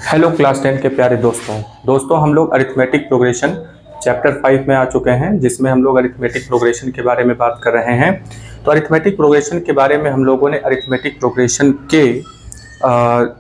Hello class 10 के प्यारे दोस्तों हम लोग अरिथमेटिक प्रोग्रेशन चैप्टर 5 में आ चुके हैं, जिसमें हम लोग अरिथमेटिक प्रोग्रेशन के बारे में बात कर रहे हैं। तो अरिथमेटिक प्रोग्रेशन के बारे में हम लोगों ने अरिथमेटिक प्रोग्रेशन के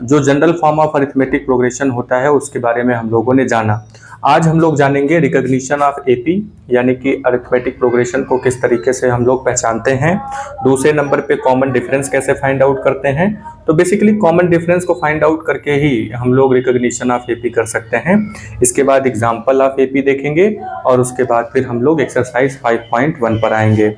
जो general form of arithmetic progression होता है उसके बारे में हम लोगों ने जाना। आज हम लोग जानेंगे रिकॉग्निशन ऑफ एपी, यानी कि अरिथमेटिक प्रोग्रेशन को किस तरीके से हम लोग पहचानते हैं। दूसरे नंबर पे कॉमन डिफरेंस कैसे फाइंड आउट करते हैं। तो बेसिकली कॉमन डिफरेंस को फाइंड आउट करके ही हम लोग रिकॉग्निशन ऑफ एपी कर सकते हैं। इसके बाद एग्जांपल ऑफ एपी देखेंगे और उसके बाद फिर हम लोग एक्सरसाइज 5.1 पर आएंगे।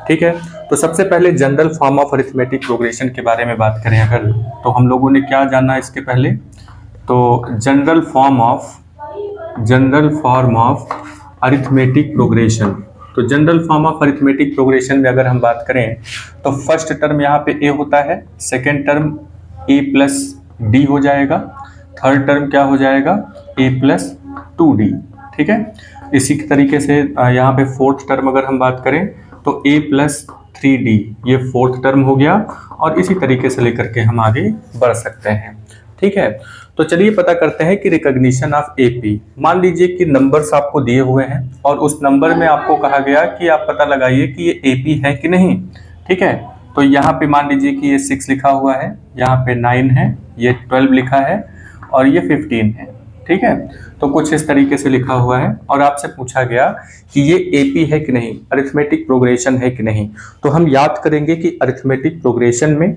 ठीक है, तो सबसे पहले general form of arithmetic progression के बारे में बात करें अगर, तो हम लोगों ने क्या जाना इसके पहले, तो general form of arithmetic progression. तो general form of arithmetic progression में अगर हम बात करें तो फर्स्ट टर्म यहाँ पे ए होता है, सेकेंड टर्म ए प्लस डी हो जाएगा, थर्ड टर्म क्या हो जाएगा ए प्लस 2d। ठीक है, इसी तरीके से यहाँ पे फोर्थ टर्म अगर हम बात करें तो a प्लस 3d, ये फोर्थ टर्म हो गया, और इसी तरीके से लेकर के हम आगे बढ़ सकते हैं। ठीक है, तो चलिए पता करते हैं कि रिकॉग्निशन ऑफ एपी। मान लीजिए कि नंबर्स आपको दिए हुए हैं और उस नंबर में आपको कहा गया कि आप पता लगाइए कि ये एपी है कि नहीं। ठीक है, तो यहाँ पे मान लीजिए कि ये 6 लिखा हुआ है, यहाँ पे 9 है, ये 12 लिखा है और ये 15 है। ठीक है, तो कुछ इस तरीके से लिखा हुआ है और आपसे पूछा गया कि ये एपी है कि नहीं, अरिथमेटिक प्रोग्रेशन है कि नहीं। तो हम याद करेंगे कि अरिथमेटिक प्रोग्रेशन में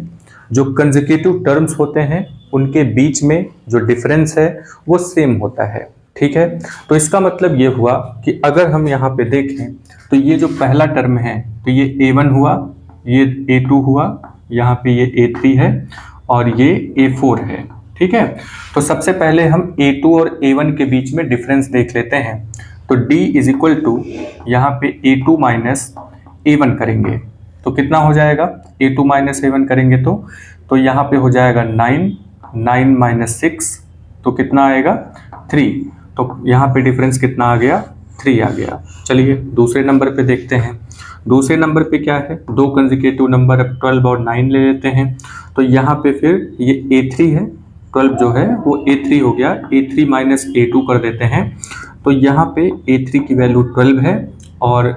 जो कंसेक्यूटिव टर्म्स होते हैं उनके बीच में जो डिफरेंस है वो सेम होता है। ठीक है, तो इसका मतलब ये हुआ कि अगर हम यहाँ पे देखें तो ये जो पहला टर्म है तो ये a1 हुआ, ये a2 हुआ, यहाँ पे ये a3 है और ये a4 है। ठीक है, तो सबसे पहले हम a2 और a1 के बीच में डिफरेंस देख लेते हैं। तो d इज इक्वल टू यहाँ पे a2 माइनस a1 करेंगे तो कितना हो जाएगा, a2 माइनस a1 करेंगे तो यहाँ पे हो जाएगा 9 माइनस 6 तो कितना आएगा 3। तो यहाँ पे डिफरेंस कितना आ गया, 3 आ गया। चलिए दूसरे नंबर पे देखते हैं। दूसरे नंबर पे क्या है, दो कंसेक्यूटिव नंबर, अब 12 और 9 ले लेते हैं। तो यहाँ पे फिर ये a3 है, 12 जो है वो a3 हो गया, a3 माइनस a2 कर देते हैं। तो यहाँ पे a3 की वैल्यू 12 है और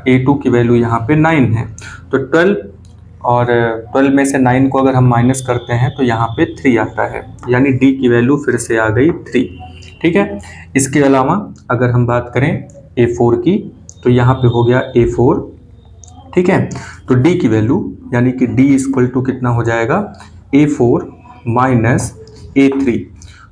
a2 की वैल्यू यहाँ पे 9 है। तो 12 और 12 में से 9 को अगर हम माइनस करते हैं तो यहाँ पे 3 आता है, यानी d की वैल्यू फिर से आ गई 3। ठीक है, इसके अलावा अगर हम बात करें a4 की तो यहाँ पे हो गया a4। ठीक है, तो d की वैल्यू यानी कि d इक्वल टू कितना हो जाएगा a4 माइनस a3।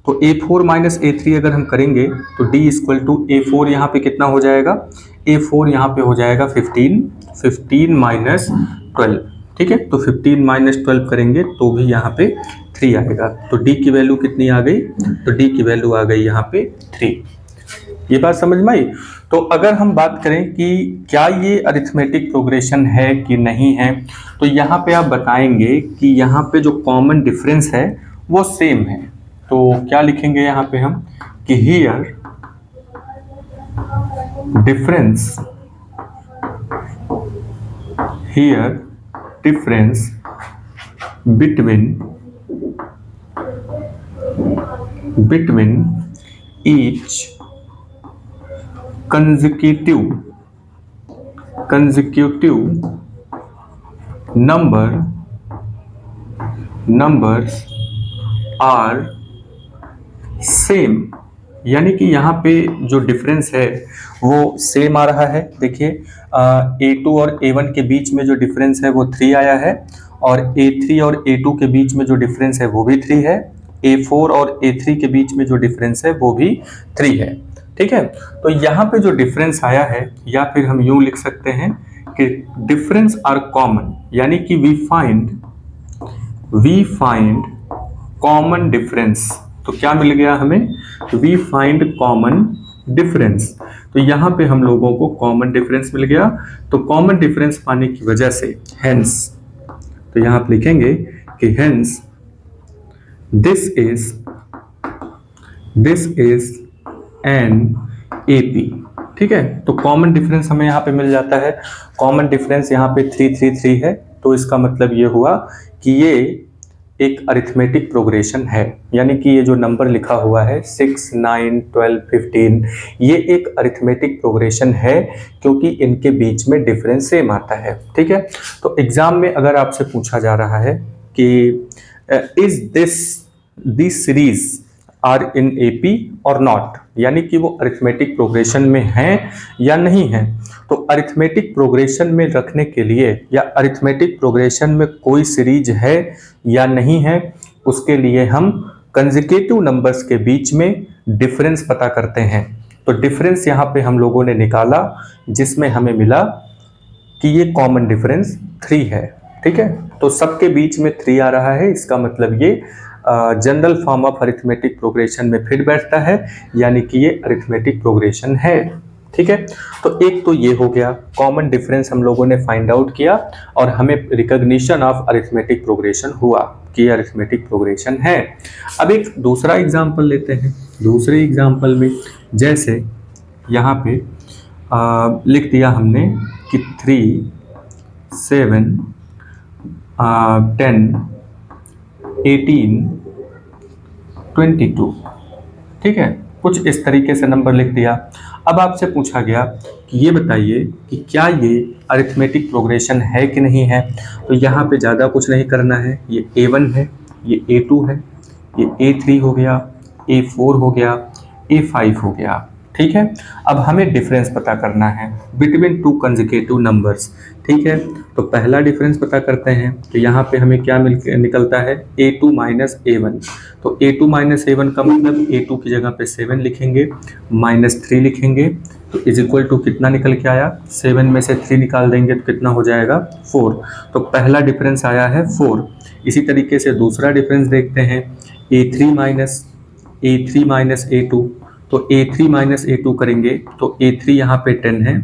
तो a4 माइनस a3 अगर हम करेंगे तो d इक्वल टू a4 यहाँ पे कितना हो जाएगा, a4 यहाँ पे हो जाएगा 15 माइनस 12। ठीक है, तो 15 माइनस 12 करेंगे तो भी यहाँ पे 3 आएगा। तो d की वैल्यू कितनी आ गई, तो d की वैल्यू आ गई यहाँ पे 3। ये बात समझ में आई। तो अगर हम बात करें कि क्या ये अरिथमेटिक प्रोग्रेशन है कि नहीं है, तो यहाँ पे आप बताएंगे कि यहाँ पे जो कॉमन डिफरेंस है वो सेम है। तो क्या लिखेंगे यहाँ पे हम कि here difference between each consecutive numbers are same, यानी कि यहाँ पे जो डिफरेंस है वो सेम आ रहा है। देखिए a2 और a1 के बीच में जो डिफरेंस है वो 3 आया है, और a3 और a2 के बीच में जो डिफरेंस है वो भी 3 है, a4 और a3 के बीच में जो डिफरेंस है वो भी 3 है। ठीक है, तो यहाँ पे जो डिफरेंस आया है, या फिर हम यूं लिख सकते हैं कि डिफरेंस आर कॉमन, यानी कि वी फाइंड कॉमन डिफरेंस। तो क्या मिल गया हमें, वी फाइंड कॉमन डिफरेंस। तो यहाँ पे हम लोगों को कॉमन डिफरेंस मिल गया। तो कॉमन डिफरेंस पाने की वजह से हेंस, तो यहाँ पे लिखेंगे कि hence this is an AP. ठीक है, तो कॉमन डिफरेंस हमें यहाँ पे मिल जाता है। कॉमन डिफरेंस यहाँ पे 3 3 3 है, तो इसका मतलब ये हुआ कि ये एक अरिथमेटिक प्रोग्रेशन है, यानी कि ये जो नंबर लिखा हुआ है 6, 9, 12, 15, ये एक अरिथमेटिक प्रोग्रेशन है क्योंकि इनके बीच में डिफरेंस सेम आता है। ठीक है, तो एग्जाम में अगर आपसे पूछा जा रहा है कि is this series are in AP और नॉट, यानी कि वो अरिथमेटिक प्रोग्रेशन में हैं या नहीं है, तो अरिथमेटिक प्रोग्रेशन में रखने के लिए या अरिथमेटिक प्रोग्रेशन में कोई सीरीज है या नहीं है, उसके लिए हम कंसेक्यूटिव नंबर्स के बीच में डिफरेंस पता करते हैं। तो डिफरेंस यहाँ पे हम लोगों ने निकाला जिसमें हमें मिला कि ये कॉमन डिफरेंस 3 है। ठीक है, तो सबके बीच में 3 आ रहा है, इसका मतलब ये general form of arithmetic progression में फिट बैठता है, यानी कि ये अरिथमेटिक प्रोग्रेशन है। ठीक है, तो एक तो ये हो गया, कॉमन डिफरेंस हम लोगों ने फाइंड आउट किया और हमें रिकॉग्निशन ऑफ अरिथमेटिक प्रोग्रेशन हुआ कि ये अरिथमेटिक प्रोग्रेशन है। अब एक दूसरा एग्जांपल लेते हैं। दूसरे एग्जांपल में जैसे यहाँ पे लिख दिया हमने कि 3, 7, 10, 18, 22। ठीक है, कुछ इस तरीके से नंबर लिख दिया। अब आपसे पूछा गया कि ये बताइए कि क्या ये अरिथमेटिक प्रोग्रेशन है कि नहीं है। तो यहाँ पे ज़्यादा कुछ नहीं करना है, ये A1 है, ये A2 है, ये A3 हो गया, A4 हो गया, A5 हो गया। ठीक है, अब हमें डिफरेंस पता करना है बिटवीन टू कंसेक्यूटिव नंबर्स। ठीक है, तो पहला डिफरेंस पता करते हैं। तो यहाँ पे हमें क्या निकलता है, A2 माइनस A1। तो A2 माइनस A1 का मतलब A2 की जगह पे 7 लिखेंगे, -3 लिखेंगे, तो इज इक्वल टू कितना निकल के आया, 7 में से 3 निकाल देंगे तो कितना हो जाएगा, 4। तो पहला डिफरेंस आया है 4। इसी तरीके से दूसरा डिफरेंस देखते हैं, A3 माइनस A2। तो A3 माइनस A2 करेंगे तो A3 यहाँ पे 10 है,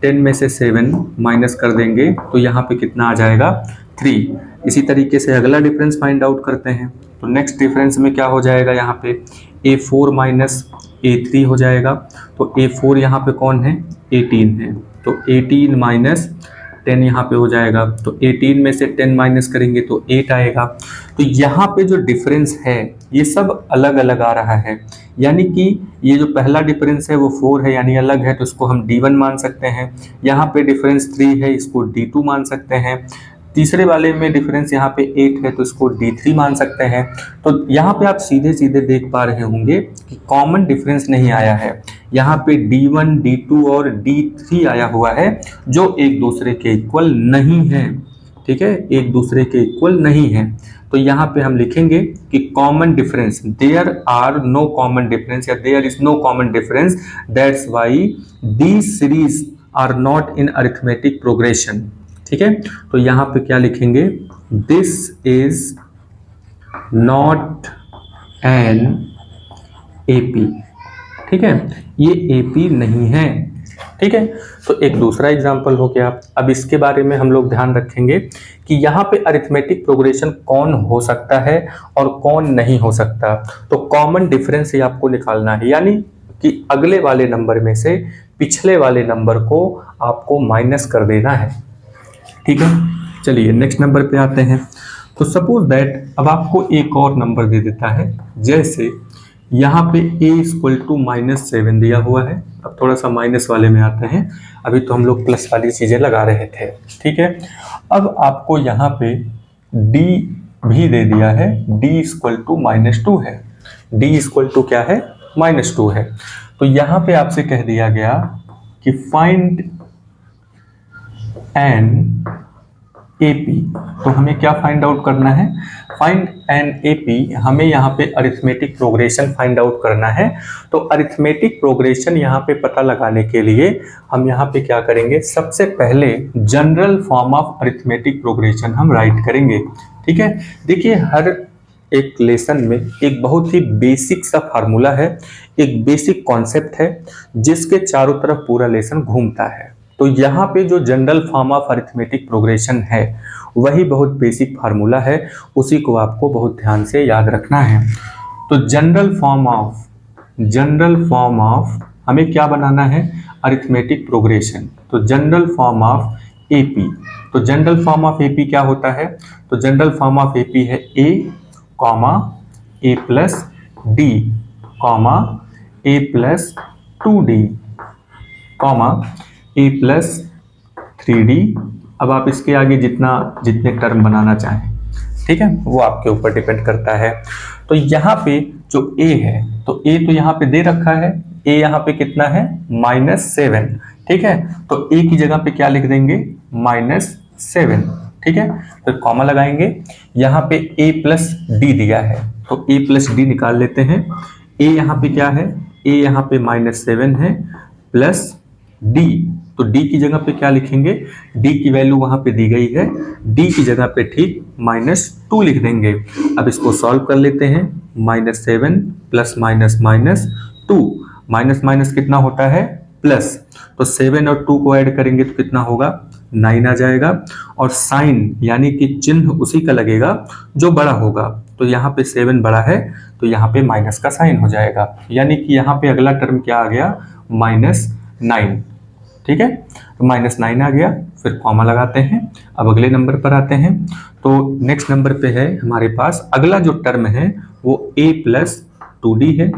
10 में से 7 माइनस कर देंगे तो यहाँ पे कितना आ जाएगा, 3। इसी तरीके से अगला डिफरेंस फाइंड आउट करते हैं। तो नेक्स्ट डिफरेंस में क्या हो जाएगा, यहाँ पे A4 माइनस A3 हो जाएगा। तो A4 यहाँ पे कौन है, 18 है, तो 18 माइनस 10 यहाँ पे हो जाएगा। तो 18 में से 10 माइनस करेंगे तो 8 आएगा। तो यहाँ पे जो डिफरेंस है ये सब अलग अलग आ रहा है, यानी कि ये जो पहला डिफरेंस है वो 4 है यानी अलग है, तो इसको हम D1 मान सकते हैं। यहाँ पे डिफरेंस 3 है, इसको D2 मान सकते हैं। तीसरे वाले में डिफरेंस यहाँ पे 8 है तो इसको D3 मान सकते हैं। तो यहाँ पे आप सीधे सीधे देख पा रहे होंगे कि कॉमन डिफरेंस नहीं आया है। यहाँ पे D1, D2 और D3 आया हुआ है जो एक दूसरे के इक्वल नहीं है। ठीक है, एक दूसरे के इक्वल नहीं है। तो यहाँ पे हम लिखेंगे कि common difference, there are no common difference या there is no common difference, that's why these series are not in arithmetic progression. ठीक है, तो यहाँ पे क्या लिखेंगे, this is not an AP. ठीक है, ये एपी नहीं है। ठीक है, तो एक दूसरा एग्जांपल हो गया। अब इसके बारे में हम लोग ध्यान रखेंगे कि यहाँ पे अरिथमेटिक प्रोग्रेशन कौन हो सकता है और कौन नहीं हो सकता। तो कॉमन डिफरेंस ही आपको निकालना है, यानी कि अगले वाले नंबर में से पिछले वाले नंबर को आपको माइनस कर देना है। ठीक है, चलिए नेक्स्ट नंबर पे आते हैं। तो सपोज दैट अब आपको एक और नंबर दे देता है, जैसे यहाँ पे a इक्वल टू -7 दिया हुआ है। अब थोड़ा सा माइनस वाले में आते हैं, अभी तो हम लोग प्लस वाली चीज़ें लगा रहे थे। ठीक है, अब आपको यहाँ पे d भी दे दिया है, d इक्वल टू -2 है। d इक्वल टू क्या है, -2 है। तो यहाँ पे आपसे कह दिया गया कि फाइंड एन AP। तो हमें क्या फाइंड आउट करना है, फाइंड एन AP। हमें यहाँ पे अरिथमेटिक प्रोग्रेशन फाइंड आउट करना है। तो अरिथमेटिक प्रोग्रेशन यहाँ पे पता लगाने के लिए हम यहाँ पे क्या करेंगे, सबसे पहले general form of arithmetic progression हम राइट करेंगे। ठीक है, देखिए हर एक लेसन में एक बहुत ही बेसिक सा फार्मूला है, एक बेसिक कॉन्सेप्ट है जिसके चारों तरफ पूरा लेसन घूमता है। तो यहाँ पे जो general form of arithmetic progression है वही बहुत बेसिक फार्मूला है, उसी को आपको बहुत ध्यान से याद रखना है। तो जनरल फॉर्म ऑफ हमें क्या बनाना है, अरिथमेटिक प्रोग्रेशन। तो general form of A P. तो general form of A P क्या होता है? तो general form of A P है A comma A plus D comma A plus 2d comma A plus 3d। अब आप इसके आगे जितने टर्म बनाना चाहें, ठीक है, वो आपके ऊपर डिपेंड करता है। तो यहाँ पे जो a है, तो a तो यहाँ पे दे रखा है, a यहाँ पे कितना है? -7, ठीक है। तो a की जगह पे क्या लिख देंगे? -7, ठीक है। फिर कॉमा लगाएंगे, यहाँ पे a प्लस डी दिया है, तो a प्लस डी निकाल लेते हैं। a यहाँ पे क्या है? a यहाँ पे -7 है प्लस d, तो d की जगह पे क्या लिखेंगे? d की वैल्यू वहां पे दी गई है, d की जगह पे ठीक -2 लिख देंगे। अब इसको सॉल्व कर लेते हैं। -7 प्लस -2, माइनस माइनस कितना होता है? प्लस। तो 7 और 2 को ऐड करेंगे तो कितना होगा? 9 आ जाएगा। और साइन यानी कि चिन्ह उसी का लगेगा जो बड़ा होगा। तो यहाँ पे 7 बड़ा है, तो यहाँ पे माइनस का साइन हो जाएगा, यानी कि यहाँ पे अगला टर्म क्या आ गया? -9, ठीक है। तो -9 आ गया, फिर कॉमा लगाते हैं। अब अगले नंबर पर आते हैं। तो नेक्स्ट नंबर पे है हमारे पास अगला जो टर्म है वो a प्लस 2d है,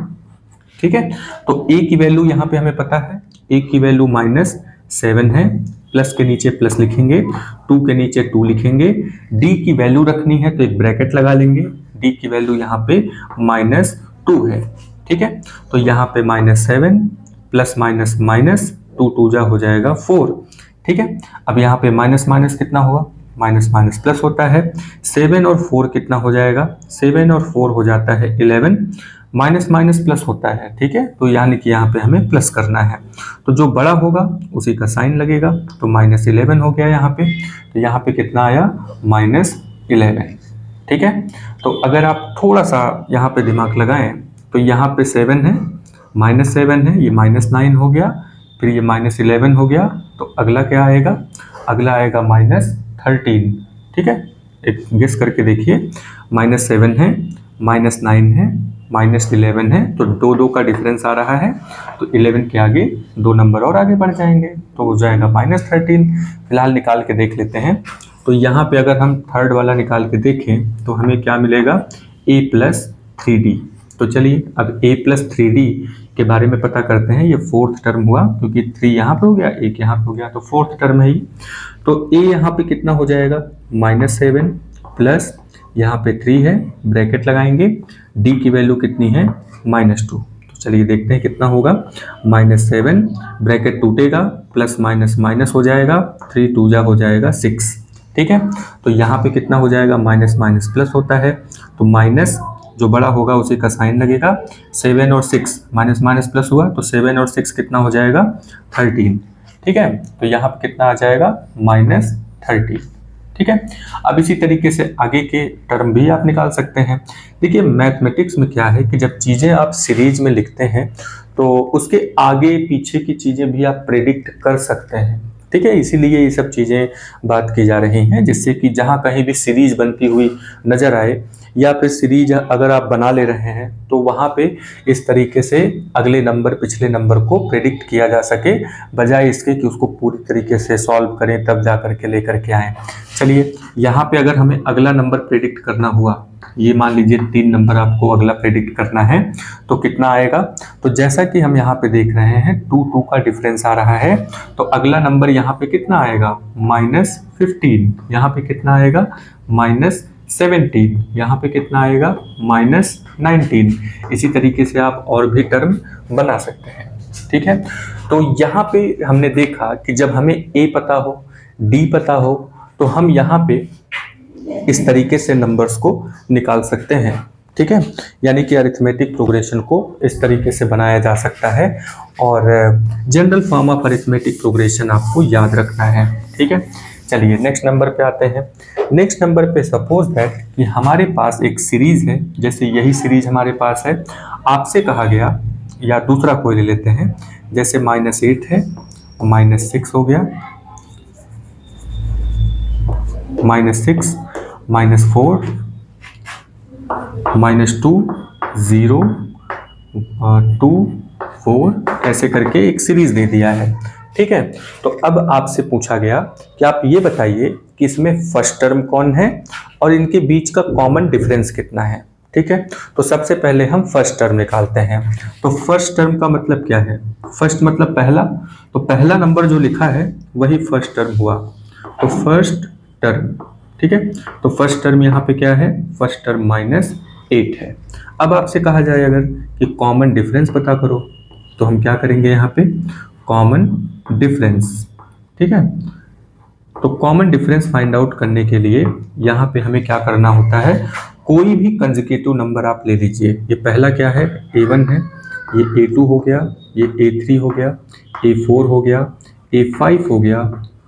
ठीक है। तो a की वैल्यू यहाँ पे हमें पता है, a की वैल्यू -7 है, प्लस के नीचे प्लस लिखेंगे, 2 के नीचे 2 लिखेंगे। d की वैल्यू रखनी है तो एक ब्रैकेट लगा लेंगे, d की वैल्यू यहाँ पे -2 है, ठीक है। तो यहाँ पे -7 प्लस माइनस माइनस 2 2 जा हो जाएगा 4, ठीक है। अब यहाँ पे माइनस माइनस कितना हुआ? माइनस माइनस प्लस होता है। 7 और 4 कितना हो जाएगा? 7 और 4 हो जाता है 11, माइनस माइनस प्लस होता है, ठीक है। तो यानी कि यहाँ पे हमें प्लस करना है, तो जो बड़ा होगा उसी का साइन लगेगा। तो -11 हो गया यहाँ पे, तो यहाँ पे कितना आया? -11, ठीक है। तो अगर आप थोड़ा सा यहाँ पे दिमाग लगाएं तो यहाँ पे 7 है, -7 है, ये -9 हो गया, फिर ये -11 हो गया, तो अगला क्या आएगा? अगला आएगा -13, ठीक है। एक गेस करके देखिए, -7 है, -9 है, -11 है, तो 2 2 का डिफरेंस आ रहा है, तो 11 के आगे 2 नंबर और आगे बढ़ जाएंगे, तो हो जाएगा -13। फिलहाल निकाल के देख लेते हैं। तो यहाँ पे अगर हम थर्ड वाला निकाल के देखें तो हमें क्या मिलेगा? a plus 3d। तो चलिए अब a प्लस 3d के बारे में पता करते हैं। ये फोर्थ टर्म हुआ, क्योंकि 3 यहाँ पे हो गया, 1 यहाँ पे हो गया, तो फोर्थ टर्म है ये। तो a यहाँ पे कितना हो जाएगा? -7 प्लस यहाँ पे 3 है, ब्रैकेट लगाएंगे, d की वैल्यू कितनी है? -2। तो चलिए देखते हैं कितना होगा। -7 ब्रैकेट टूटेगा, प्लस माइनस माइनस हो जाएगा, 3 2 जा हो जाएगा 6, ठीक है। तो यहाँ पे कितना हो जाएगा? माइनस माइनस प्लस होता है, तो माइनस जो बड़ा होगा उसी का साइन लगेगा। 7 और 6 माइनस माइनस प्लस हुआ, तो 7 और 6 कितना हो जाएगा? 13, ठीक है। तो यहाँ पे कितना आ जाएगा? -13, ठीक है। अब इसी तरीके से आगे के टर्म भी आप निकाल सकते हैं। देखिए मैथमेटिक्स में क्या है कि जब चीज़ें आप सीरीज में लिखते हैं तो उसके आगे पीछे की चीज़ें भी आप प्रेडिक्ट कर सकते हैं, ठीक है। इसीलिए ये सब चीज़ें बात की जा रही हैं, जिससे कि जहाँ कहीं भी सीरीज बनती हुई नज़र आए या फिर सीरीज अगर आप बना ले रहे हैं तो वहाँ पे इस तरीके से अगले नंबर पिछले नंबर को प्रेडिक्ट किया जा सके, बजाय इसके कि उसको पूरी तरीके से सॉल्व करें तब जा करके लेकर के आएँ। चलिए यहाँ पे अगर हमें अगला नंबर प्रेडिक्ट करना हुआ, ये मान लीजिए 3 नंबर आपको अगला प्रेडिक्ट करना है, तो कितना आएगा? तो जैसा कि हम यहाँ पे देख रहे हैं 2 2 का डिफरेंस आ रहा है, तो अगला नंबर यहाँ पे कितना आएगा? -15। यहाँ पे कितना आएगा? -17। यहाँ पे कितना आएगा? -19। इसी तरीके से आप और भी टर्म बना सकते हैं, ठीक है। तो यहाँ पे हमने देखा कि जब हमें a पता हो, d पता हो, तो हम यहाँ पे इस तरीके से नंबर्स को निकाल सकते हैं, ठीक है। यानी कि अरिथमेटिक प्रोग्रेशन को इस तरीके से बनाया जा सकता है, और general form of arithmetic progression आपको याद रखना है, ठीक है। चलिए नेक्स्ट नंबर पे आते हैं। नेक्स्ट नंबर पे सपोज दैट कि हमारे पास एक सीरीज है, जैसे यही सीरीज हमारे पास है, आपसे कहा गया, या दूसरा कोई ले लेते हैं, जैसे -8 है, -6 हो गया, -6 -4 -2 0 2 4, ऐसे करके एक सीरीज दे दिया है, ठीक है। तो अब आपसे पूछा गया कि आप ये बताइए कि इसमें फर्स्ट टर्म कौन है और इनके बीच का कॉमन डिफरेंस कितना है। ठीक है, तो सबसे पहले हम फर्स्ट टर्म निकालते हैं। तो फर्स्ट टर्म का मतलब क्या है? फर्स्ट मतलब पहला, तो पहला नंबर जो लिखा है वही फर्स्ट टर्म हुआ, तो फर्स्ट टर्म। ठीक है, तो फर्स्ट टर्म यहाँ पे क्या है? फर्स्ट टर्म -8 है। अब आपसे कहा जाए अगर कि कॉमन डिफरेंस पता करो, तो हम क्या करेंगे यहाँ पे? Common difference. ठीक है, तो कॉमन डिफरेंस फाइंड आउट करने के लिए यहाँ पे हमें क्या करना होता है? कोई भी कंसेक्यूटिव नंबर आप ले लीजिए। ये पहला क्या है? A1 है, ये A2 हो गया, ये A3 हो गया, A4 हो गया, A5 हो गया,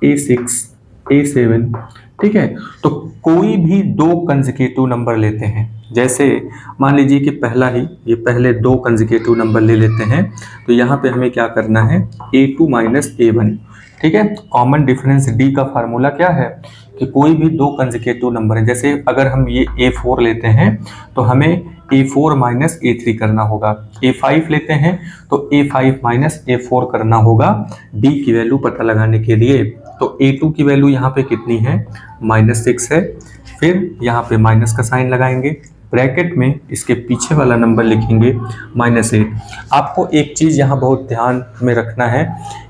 A6, A7। ठीक है, तो कोई भी दो कंसेक्यूटिव नंबर लेते हैं, जैसे मान लीजिए कि पहला ही, ये पहले दो कंसेक्यूटिव नंबर ले लेते हैं, तो यहाँ पे हमें क्या करना है? A2 - A1। ठीक है, कॉमन डिफरेंस डी का फार्मूला क्या है कि कोई भी दो कंसेक्यूटिव नंबर है, जैसे अगर हम ये A4 लेते हैं तो हमें A4 - A3 करना होगा, A5 लेते हैं तो A5 - A4 करना होगा D की वैल्यू पता लगाने के लिए। तो A2 की वैल्यू यहाँ पे कितनी है? -6 है। फिर यहाँ पे माइनस का साइन लगाएंगे, ब्रैकेट में इसके पीछे वाला नंबर लिखेंगे -8। आपको एक चीज यहाँ बहुत ध्यान में रखना है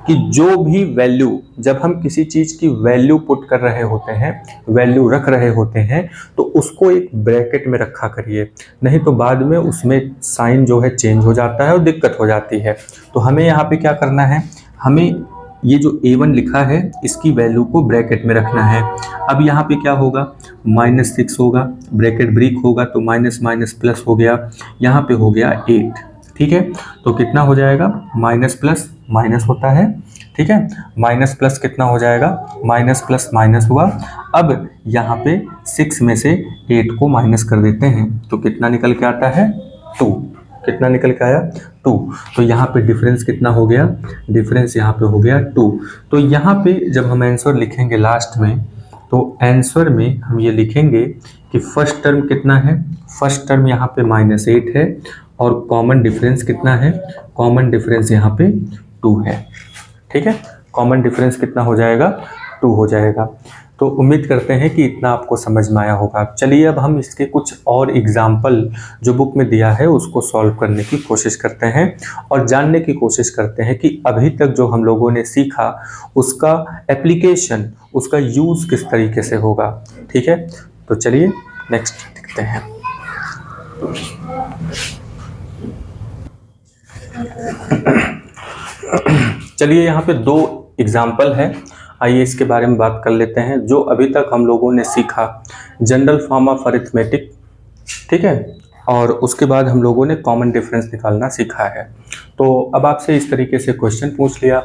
कि जो भी वैल्यू, जब हम किसी चीज की वैल्यू पुट कर रहे होते हैं, वैल्यू रख रहे होते हैं, तो उसको एक ब्रैकेट में रखा करिए, नहीं तो बाद में उसमें साइन जो है चेंज हो जाता है और दिक्कत हो जाती है। तो हमें यहाँ पे क्या करना है? हमें ये जो A1 लिखा है इसकी वैल्यू को ब्रैकेट में रखना है। अब यहाँ पे क्या होगा? -6 होगा, ब्रैकेट ब्रेक होगा तो माइनस माइनस प्लस हो गया, यहाँ पे हो गया 8। ठीक है, तो कितना हो जाएगा? माइनस प्लस माइनस होता है। ठीक है, माइनस प्लस कितना हो जाएगा? माइनस प्लस माइनस हुआ। अब यहाँ पे 6 में से 8 को माइनस कर देते हैं तो कितना निकल के आता है? 2। कितना निकल के आया? 2। तो यहाँ पे डिफरेंस कितना हो गया? डिफरेंस यहाँ पे हो गया 2। तो यहाँ पे जब हम आंसर लिखेंगे लास्ट में, तो आंसर में हम ये लिखेंगे कि फर्स्ट टर्म कितना है? फर्स्ट टर्म यहाँ पे -8 है और कॉमन डिफरेंस कितना है? कॉमन डिफरेंस यहाँ पे 2 है। ठीक है, कॉमन डिफरेंस कितना हो जाएगा? 2 हो जाएगा। तो उम्मीद करते हैं कि इतना आपको समझ में आया होगा। चलिए अब हम इसके कुछ और एग्जाम्पल जो बुक में दिया है उसको सॉल्व करने की कोशिश करते हैं और जानने की कोशिश करते हैं कि अभी तक जो हम लोगों ने सीखा उसका एप्लीकेशन, उसका यूज़ किस तरीके से होगा। ठीक है, तो चलिए नेक्स्ट देखते हैं। चलिए यहाँ पे दो एग्जाम्पल है, आइए इसके बारे में बात कर लेते हैं। जो अभी तक हम लोगों ने सीखा जनरल फॉर्म ऑफ अरिथमेटिक, ठीक है, और उसके बाद हम लोगों ने कॉमन डिफरेंस निकालना सीखा है। तो अब आपसे इस तरीके से क्वेश्चन पूछ लिया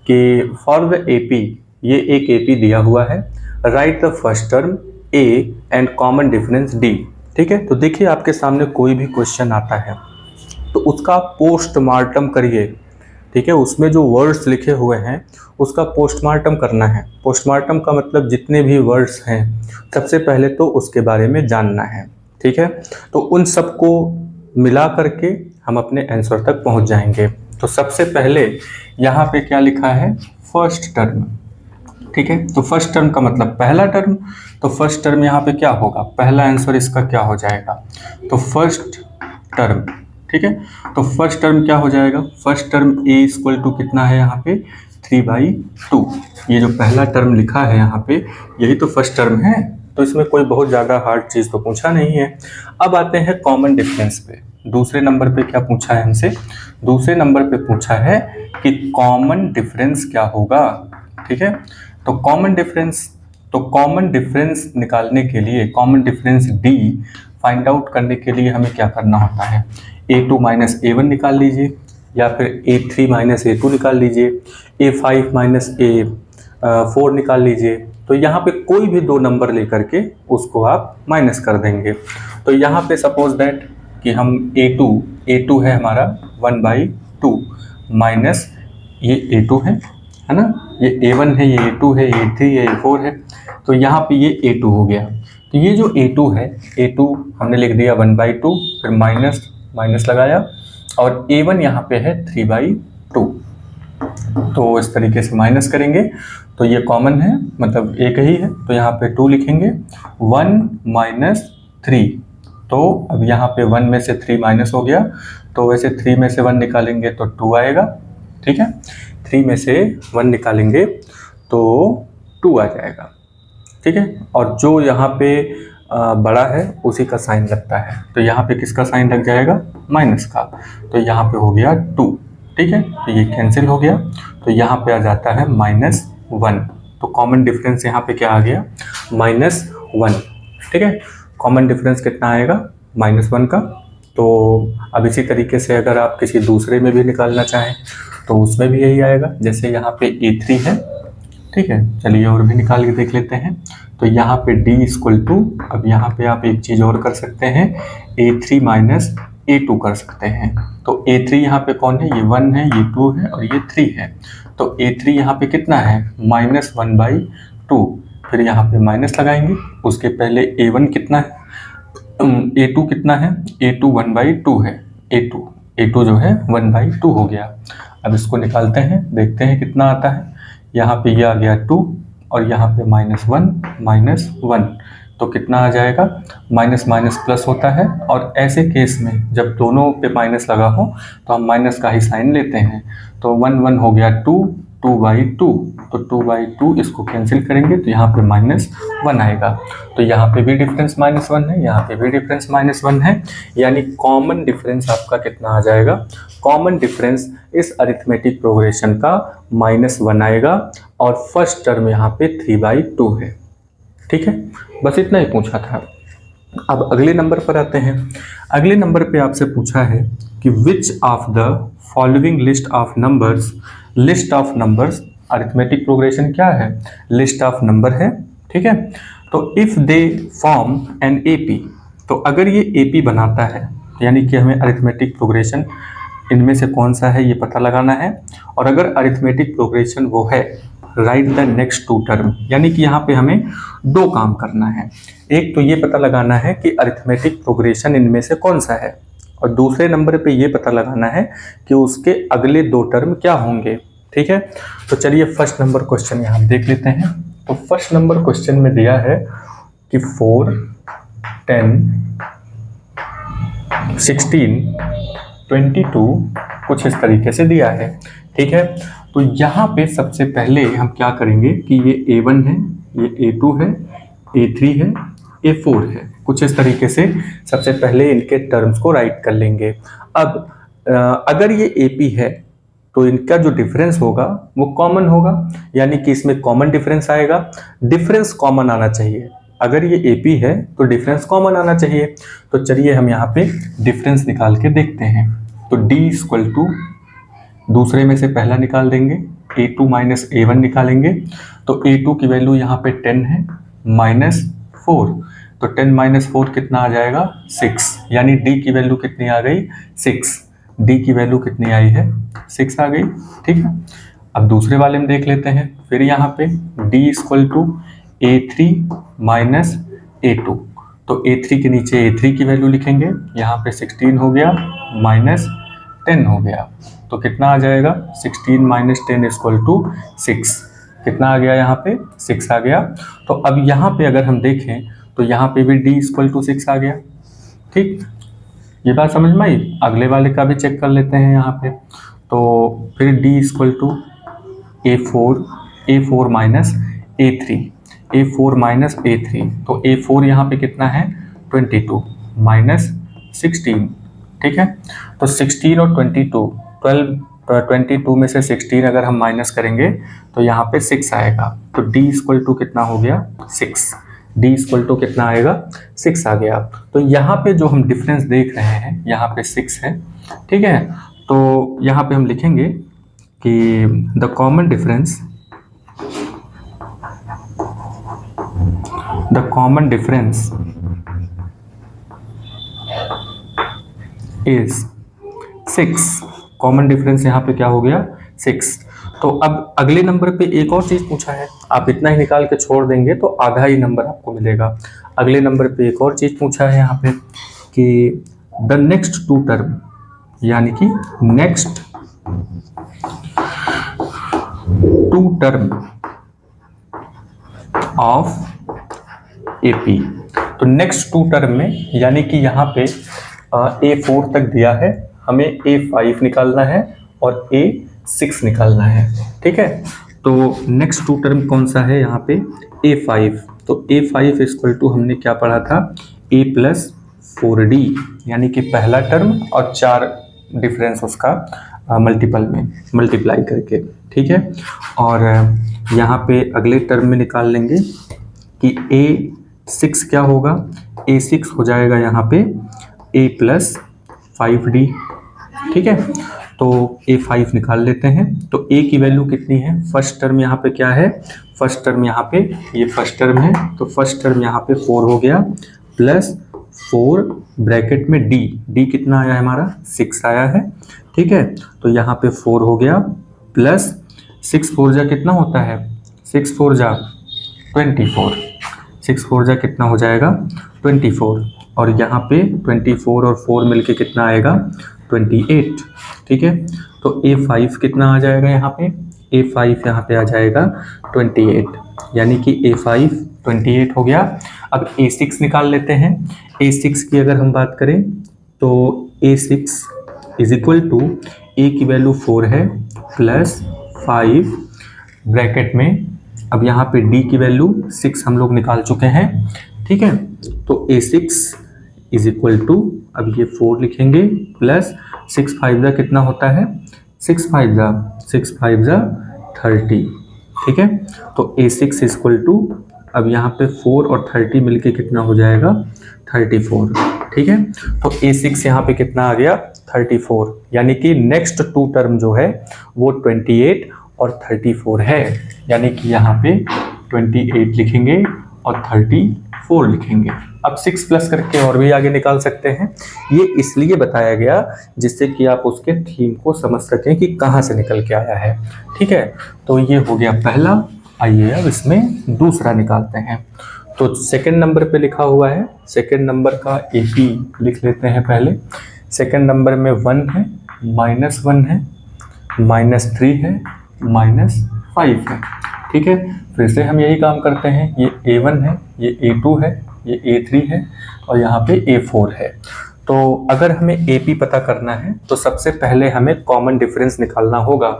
कि फॉर द एपी, ये एक एपी दिया हुआ है, right the first term A and common difference D. ठीक है, तो देखिए आपके सामने कोई भी क्वेश्चन आता है तो उसका पोस्टमार्टम करिए। ठीक है, उसमें जो वर्ड्स लिखे हुए हैं उसका पोस्टमार्टम करना है। पोस्टमार्टम का मतलब जितने भी वर्ड्स हैं सबसे पहले तो उसके बारे में जानना है। ठीक है, तो उन सबको मिला करके हम अपने आंसर तक पहुंच जाएंगे। तो सबसे पहले यहाँ पे क्या लिखा है? First term. ठीक है, तो फर्स्ट टर्म का मतलब पहला टर्म, तो फर्स्ट टर्म यहाँ पे क्या होगा? पहला आंसर इसका क्या हो जाएगा? तो फर्स्ट टर्म। ठीक है, तो फर्स्ट टर्म क्या हो जाएगा? फर्स्ट टर्म a = कितना है यहाँ पे? 3/2। ये जो पहला टर्म लिखा है यहाँ पे यही तो फर्स्ट टर्म है, तो इसमें कोई बहुत ज़्यादा हार्ड चीज़ तो पूछा नहीं है। अब आते हैं कॉमन डिफरेंस पे। दूसरे नंबर पे क्या पूछा है हमसे? दूसरे नंबर पे पूछा है कि कॉमन डिफरेंस क्या होगा। ठीक है, तो कॉमन डिफरेंस निकालने के लिए, common difference D find out करने के लिए हमें क्या करना होता है? A2 - A1 निकाल लीजिए, या फिर A3 - A2 निकाल लीजिए, A5 - A4 निकाल लीजिए। तो यहाँ पे कोई भी दो नंबर लेकर के उसको आप माइनस कर देंगे। तो यहाँ पे सपोज दैट कि हम A2 है हमारा 1/2 माइनस ये A2 है ना, ये A1 है, ये A2 है, ये A3 है, A4 है, तो यहाँ पे ये A2 हो गया। तो ये जो A2 है, A2 हमने लिख दिया 1/2, फिर माइनस माइनस लगाया, और A1 यहाँ पे है 3/2। तो इस तरीके से माइनस करेंगे तो ये कॉमन है, मतलब एक ही है, तो यहाँ पे 2 लिखेंगे। 1 माइनस 3, तो अब यहाँ पे 1 में से 3 माइनस हो गया, तो वैसे 3 में से 1 निकालेंगे तो 2 आएगा। ठीक है, 3 में से 1 निकालेंगे तो 2 आ जाएगा। ठीक है, और जो यहाँ पे बड़ा है उसी का साइन लगता है, तो यहाँ पे किसका साइन लग जाएगा? माइनस का, तो यहाँ पे हो गया 2। ठीक है, तो ये कैंसिल हो गया, तो यहाँ पे आ जाता है -1। तो कॉमन डिफरेंस यहाँ पे क्या आ गया? -1। ठीक है, कॉमन डिफरेंस कितना आएगा? -1 का। तो अब इसी तरीके से अगर आप किसी दूसरे में भी निकालना चाहें तो उसमें भी यही आएगा। जैसे यहाँ पे A3 है, ठीक है, चलिए और भी निकाल के देख लेते हैं। तो यहाँ पे D इक्वल टू, अब यहाँ पे आप एक चीज़ और कर सकते हैं, A3 माइनस A2 कर सकते हैं। तो A3 यहाँ पे कौन है? ये 1 है, ये 2 है और ये 3 है। तो A3 यहाँ पे कितना है? -1/2। फिर यहाँ पे माइनस लगाएंगे, उसके पहले A1 कितना है? A2 कितना है? A2 1/2 है। A2 जो है 1/2 हो गया। अब इसको निकालते हैं, देखते हैं कितना आता है। यहाँ पे ये आ गया 2 और यहाँ पे -1, तो कितना आ जाएगा? माइनस माइनस प्लस होता है, और ऐसे केस में जब दोनों पे माइनस लगा हो तो हम माइनस का ही साइन लेते हैं। तो 1 हो गया 2, 2/2, तो 2/2 इसको कैंसिल करेंगे तो यहाँ पे -1 आएगा। तो यहाँ पे भी डिफरेंस -1 है, यहाँ पे भी डिफरेंस -1 है, यानी कॉमन डिफरेंस आपका कितना आ जाएगा? कॉमन डिफरेंस इस अरिथमेटिक प्रोग्रेशन का -1 आएगा, और फर्स्ट टर्म यहाँ पे 3/2 है। ठीक है, बस इतना ही पूछा था। अब अगले नंबर पर आते हैं। अगले नंबर पे आपसे पूछा है कि which of the following list of numbers, arithmetic progression क्या है? लिस्ट ऑफ नंबर है। ठीक है, तो if they form an AP, तो अगर ये एपी बनाता है, यानी कि हमें अरिथमेटिक प्रोग्रेशन इनमें से कौन सा है ये पता लगाना है। और अगर अरिथमेटिक प्रोग्रेशन वो है, राइट द नेक्स्ट 2 टर्म, यानी कि यहाँ पे हमें 2 काम करना है। एक तो ये पता लगाना है कि अरिथमेटिक प्रोग्रेशन इनमें से कौन सा है, और दूसरे नंबर पे ये पता लगाना है कि उसके अगले 2 टर्म क्या होंगे। ठीक है, तो चलिए फर्स्ट नंबर क्वेश्चन यहाँ देख लेते हैं। तो फर्स्ट नंबर क्वेश्चन में दिया है कि 4, 10, 16, 22 कुछ इस तरीके से दिया है। ठीक है, तो यहाँ पे सबसे पहले हम क्या करेंगे कि ये A1 है, ये A2 है, A3 है, A4 है, कुछ इस तरीके से सबसे पहले इनके टर्म्स को राइट कर लेंगे। अब अगर ये AP है तो इनका जो डिफरेंस होगा वो कॉमन होगा, यानी कि इसमें कॉमन डिफरेंस आएगा। डिफरेंस कॉमन आना चाहिए, अगर ये AP है तो डिफरेंस कॉमन आना चाहिए। तो चलिए हम यहाँ पे डिफरेंस निकाल के देखते हैं। तो D इक्वल टू, दूसरे में से पहला निकाल देंगे, A2 माइनस A1 निकालेंगे। तो A2 की वैल्यू यहाँ पे 10 है, -4, तो 10 - 4 कितना आ जाएगा? 6, यानी D की वैल्यू कितनी आ गई? 6। D की वैल्यू कितनी आई है? 6 आ गई। ठीक है, अब दूसरे वाले में देख लेते हैं। फिर यहाँ पे D equal to A3 minus A2, तो A3 के नीचे A3 की वैल्यू लिखेंगे, यहाँ पे 16 हो गया, -10 हो गया, तो कितना आ जाएगा? 16 - 10 इक्वल टू 6। कितना आ गया? यहाँ पे 6 आ गया। तो अब यहाँ पे अगर हम देखें तो यहाँ पे भी D इक्वल टू 6 आ गया। ठीक, ये बात समझ में आई? अगले वाले का भी चेक कर लेते हैं यहाँ पे। तो फिर D equal to A4 minus A3, A4 minus A3, तो A4 यहाँ पे कितना है? 22 माइनस 16। ठीक है, तो 16 और 22 में से 16 अगर हम माइनस करेंगे तो यहाँ पे 6 आएगा। तो D इक्वल टू कितना हो गया? 6। D इक्वल टू कितना आएगा? 6 आ गया। तो यहाँ पे जो हम डिफरेंस देख रहे हैं यहाँ पे 6 है। ठीक है, तो यहाँ पे हम लिखेंगे कि the common difference is 6। Common difference यहाँ पे क्या हो गया? 6। तो अब अगले नंबर पे एक और चीज पूछा है, आप इतना ही निकाल के छोड़ देंगे तो आधा ही नंबर आपको मिलेगा। अगले नंबर पे एक और चीज पूछा है यहाँ पे कि द नेक्स्ट 2 टर्म, यानी कि next two term of AP. तो नेक्स्ट टू टर्म में यानी कि यहाँ पे A4 तक दिया है, हमें A5 निकालना है और A6 निकालना है। ठीक है, तो नेक्स्ट टू टर्म कौन सा है यहाँ पे? A5। तो A5 इक्वल टू हमने क्या पढ़ा था? A प्लस 4D, यानी कि पहला टर्म और 4 डिफरेंस उसका मल्टीपल में मल्टीप्लाई करके। ठीक है, और यहाँ पे अगले टर्म में निकाल लेंगे कि A6 क्या होगा? A6 हो जाएगा यहाँ पे A प्लस 5D। ठीक है, तो A5 निकाल लेते हैं। तो A की वैल्यू कितनी है? फर्स्ट टर्म यहाँ पे क्या है? फर्स्ट टर्म यहाँ पे ये फर्स्ट टर्म है, तो फर्स्ट टर्म यहाँ पे 4 हो गया, प्लस 4 ब्रैकेट में D कितना आया है हमारा? 6 आया है। ठीक है, तो यहाँ पे 4 हो गया, प्लस 6 4 जा कितना होता है? 6 4 जा 24। 6 4 जा कितना हो जाएगा? 24। और यहाँ पे 24 और 4 मिलके कितना आएगा? 28। ठीक है, तो A5 कितना आ जाएगा यहाँ पे? A5 यहाँ पे आ जाएगा 28, यानी कि A5 28 हो गया। अब A6 निकाल लेते हैं। A6 की अगर हम बात करें तो A6 is equal to A की वैल्यू 4 है, प्लस 5 ब्रैकेट में, अब यहाँ पे D की वैल्यू 6 हम लोग निकाल चुके हैं। ठीक है, तो A6 इज इक्वल टू, अब ये 4 लिखेंगे, प्लस 6 5 जा कितना होता है? 6 5 जा 30। ठीक है, तो A6 इज इक्वल टू, अब यहाँ पे 4 और 30 मिलके कितना हो जाएगा? 34। ठीक है, तो A6 यहाँ पे कितना आ गया? 34, यानी कि नेक्स्ट टू टर्म जो है वो 28 और 34 है, यानी कि यहाँ पे 28 लिखेंगे और 34 लिखेंगे। अब 6 प्लस करके और भी आगे निकाल सकते हैं। ये इसलिए बताया गया जिससे कि आप उसके थीम को समझ सकें कि कहाँ से निकल के आया है। ठीक है, तो ये हो गया पहला। आइए अब इसमें दूसरा निकालते हैं। तो सेकंड नंबर पे लिखा हुआ है, सेकंड नंबर का AP लिख लेते हैं पहले। सेकंड नंबर में 1 है, -1 है, -3 है, -5 है। ठीक है, फिर से हम यही काम करते हैं। ये A1 है, ये A2 है, ये A3 है और यहाँ पे A4 है। तो अगर हमें AP पता करना है तो सबसे पहले हमें कॉमन डिफरेंस निकालना होगा।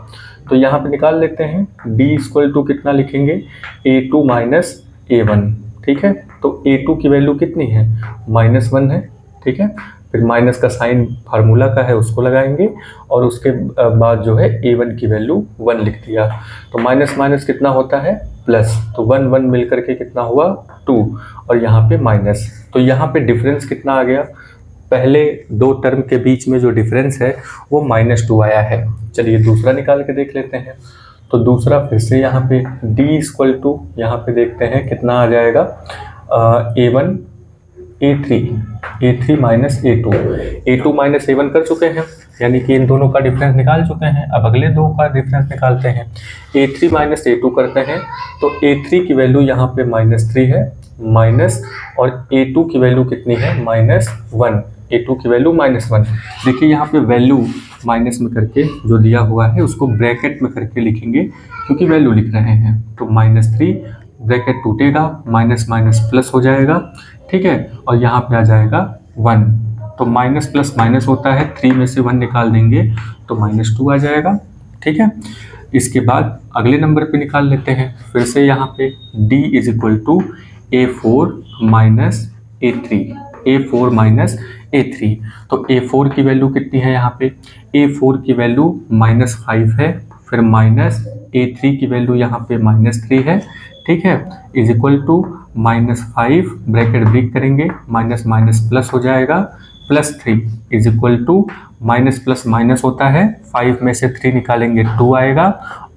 तो यहाँ पे निकाल लेते हैं। D इक्वल टू कितना लिखेंगे? A2 minus A1। ठीक है, तो A2 की वैल्यू कितनी है? -1 है। ठीक है, फिर माइनस का साइन फार्मूला का है उसको लगाएंगे और उसके बाद जो है A1 की वैल्यू 1 लिख दिया। तो माइनस माइनस कितना होता है? प्लस, तो 1 1 मिल करके कितना हुआ? 2, और यहाँ पे माइनस। तो यहाँ पे डिफरेंस कितना आ गया? पहले दो टर्म के बीच में जो डिफरेंस है वो -2 आया है। चलिए दूसरा निकाल के देख लेते हैं। तो दूसरा फिर से यहाँ पे D इक्वल टू, यहाँ पे देखते हैं कितना आ जाएगा? A1 A3 minus A2 minus A1 कर चुके हैं, यानी कि इन दोनों का डिफरेंस निकाल चुके हैं। अब अगले दो का डिफरेंस निकालते हैं। A3 माइनस A2 करते हैं, तो A3 की वैल्यू यहाँ पे -3 है, माइनस, और A2 की वैल्यू कितनी है? -1। A2 की वैल्यू -1। देखिए यहाँ पे वैल्यू माइनस में करके जो दिया हुआ है उसको ब्रैकेट में करके लिखेंगे क्योंकि वैल्यू लिख रहे हैं। तो -3 ब्रैकेट टूटेगा, माइनस माइनस प्लस हो जाएगा। ठीक है, और यहाँ पे आ जाएगा 1। तो माइनस प्लस माइनस होता है, 3 में से 1 निकाल देंगे तो -2 आ जाएगा। ठीक है, इसके बाद अगले नंबर पे निकाल लेते हैं। फिर से यहाँ पे D is equal to A4 minus A3। तो A4 की वैल्यू कितनी है यहाँ पे? A4 की वैल्यू -5 है, फिर माइनस A3 की वैल्यू यहाँ पे -3 है। ठीक है, is equal to -5 bracket break करेंगे, माइनस माइनस प्लस हो जाएगा, +3 is equal to minus plus minus होता है, 5 में से 3 निकालेंगे 2 आएगा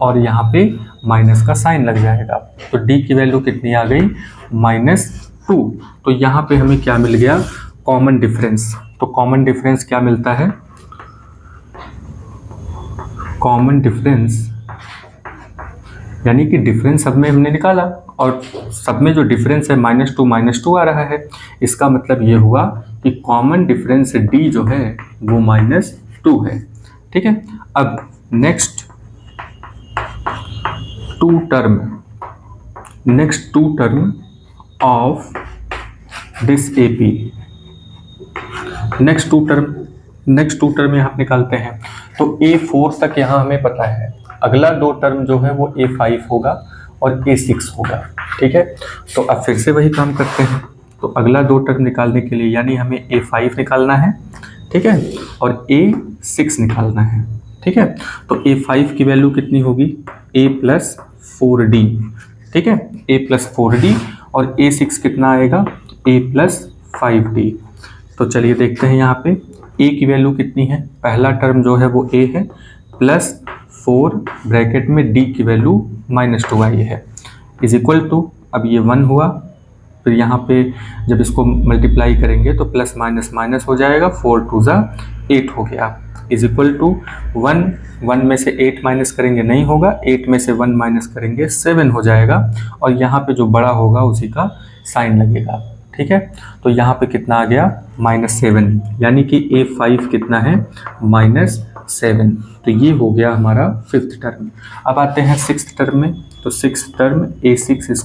और यहाँ पे माइनस का साइन लग जाएगा। तो D की वैल्यू कितनी आ गई? -2। तो यहाँ पे हमें क्या मिल गया? Common difference. तो कॉमन डिफरेंस क्या मिलता है? कॉमन डिफरेंस यानी कि डिफरेंस सब में हमने निकाला और सब में जो डिफरेंस है -2 आ रहा है। इसका मतलब ये हुआ कि कॉमन डिफरेंस D जो है वो -2 है। ठीक है, अब next two term of this AP। Next two term यहाँ निकालते हैं। तो A4 तक यहाँ हमें पता है, अगला दो टर्म जो है वो A5 होगा और A6 होगा। ठीक है, तो अब फिर से वही काम करते हैं। तो अगला दो टर्म निकालने के लिए यानी हमें A5 निकालना है, ठीक है, और A6 निकालना है। ठीक है, तो A5 की वैल्यू कितनी होगी, A + 4D। ठीक है, A + 4D और A6 कितना आएगा, A + 5D। तो चलिए देखते हैं यहाँ पे A की वैल्यू कितनी है, पहला टर्म जो है वो A है, +4 ब्रैकेट में D की वैल्यू -2 है, इज इक्वल टू, अब ये 1 हुआ, फिर यहाँ पे जब इसको मल्टीप्लाई करेंगे तो प्लस माइनस माइनस हो जाएगा, 4 2 ज़ा 8 हो गया, इज इक्वल टू 1 में से 8 माइनस करेंगे नहीं होगा, 8 में से 1 माइनस करेंगे 7 हो जाएगा, और यहाँ पे जो बड़ा होगा उसी का साइन लगेगा। ठीक है, तो यहाँ पे कितना आ गया, -7, यानी कि A5 कितना है, -7। तो ये हो गया हमारा 5th टर्म। अब आते हैं 6th टर्म में। तो 6th टर्म A6 =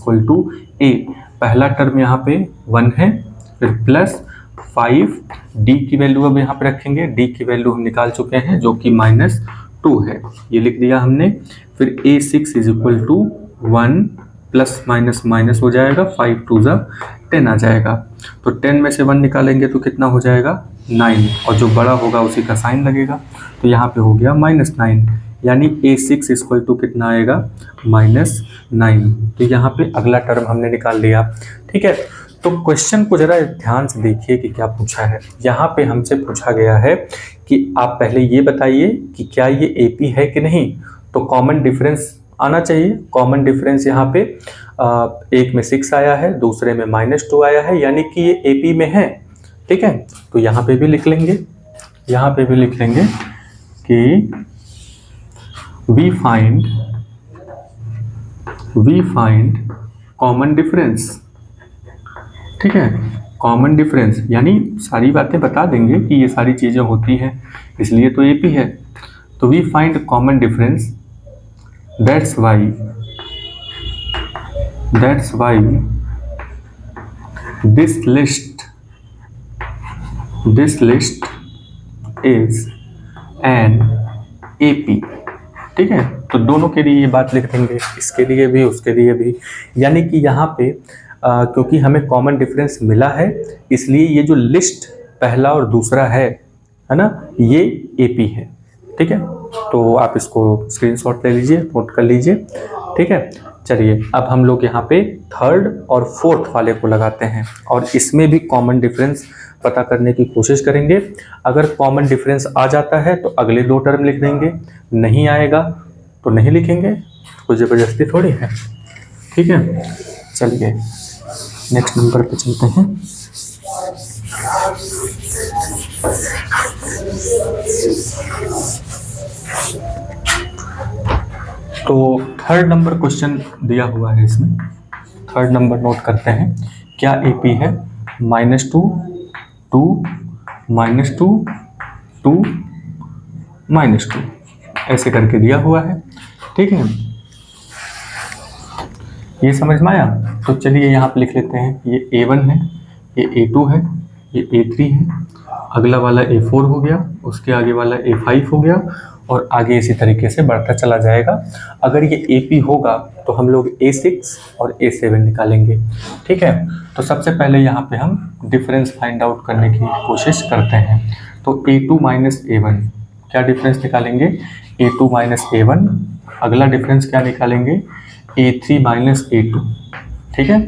A, पहला टर्म यहाँ पे 1 है, फिर +5 D की वैल्यू अब यहाँ पे रखेंगे, D की वैल्यू हम निकाल चुके हैं जो कि -2 है, ये लिख दिया हमने। फिर A6 = 1 प्लस माइनस माइनस हो जाएगा, 5 2 ज़ा 10 आ जाएगा। तो 10 में से 1 निकालेंगे तो कितना हो जाएगा, 9, और जो बड़ा होगा उसी का साइन लगेगा। तो यहाँ पे हो गया -9, यानी A6 = कितना आएगा, -9। तो यहाँ पे अगला टर्म हमने निकाल लिया। ठीक है, तो क्वेश्चन को जरा ध्यान से देखिए कि क्या पूछा है। यहाँ पे हमसे पूछा गया है कि आप पहले ये बताइए कि क्या ये AP है कि नहीं। तो कॉमन डिफरेंस आना चाहिए। कॉमन डिफरेंस यहाँ पे एक में 6 आया है, दूसरे में -2 आया है, यानी कि ये AP में है। ठीक है, तो यहाँ पे भी लिख लेंगे, कि वी फाइंड कॉमन डिफरेंस। ठीक है, कॉमन डिफरेंस यानी सारी बातें बता देंगे कि ये सारी चीज़ें होती हैं, इसलिए तो AP है। तो we find common difference, that's why this list is an AP। ठीक है, तो दोनों के लिए ये बात लिख देंगे, इसके लिए भी उसके लिए भी, यानी कि यहाँ पे क्योंकि हमें कॉमन डिफरेंस मिला है, इसलिए ये जो लिस्ट पहला और दूसरा है ना, ये AP है। ठीक है, तो आप इसको स्क्रीनशॉट ले लीजिए, नोट कर लीजिए। ठीक है, चलिए अब हम लोग यहाँ पे 3rd और 4th वाले को लगाते हैं और इसमें भी कॉमन डिफरेंस पता करने की कोशिश करेंगे। अगर कॉमन डिफरेंस आ जाता है तो अगले दो टर्म लिख देंगे, नहीं आएगा तो नहीं लिखेंगे, कोई ज़बरदस्ती थोड़ी है। ठीक है, चलिए नेक्स्ट नंबर पे चलते हैं। तो 3rd नंबर क्वेश्चन दिया हुआ है, इसमें 3rd नंबर नोट करते हैं। क्या AP है, -2 2 -2 2 -2 ऐसे करके दिया हुआ है। ठीक है, ये समझ में आया। तो चलिए यहाँ पे लिख लेते हैं, ये A1 है, ये A2 है, ये A3 है, अगला वाला A4 हो गया, उसके आगे वाला A5 हो गया, और आगे इसी तरीके से बढ़ता चला जाएगा। अगर ये AP होगा तो हम लोग A6 और A7 निकालेंगे। ठीक है, तो सबसे पहले यहाँ पे हम डिफरेंस फाइंड आउट करने की कोशिश करते हैं। तो A2 - A1, क्या डिफरेंस निकालेंगे, A2 - A1। अगला डिफरेंस क्या निकालेंगे, A3 - A2। ठीक है,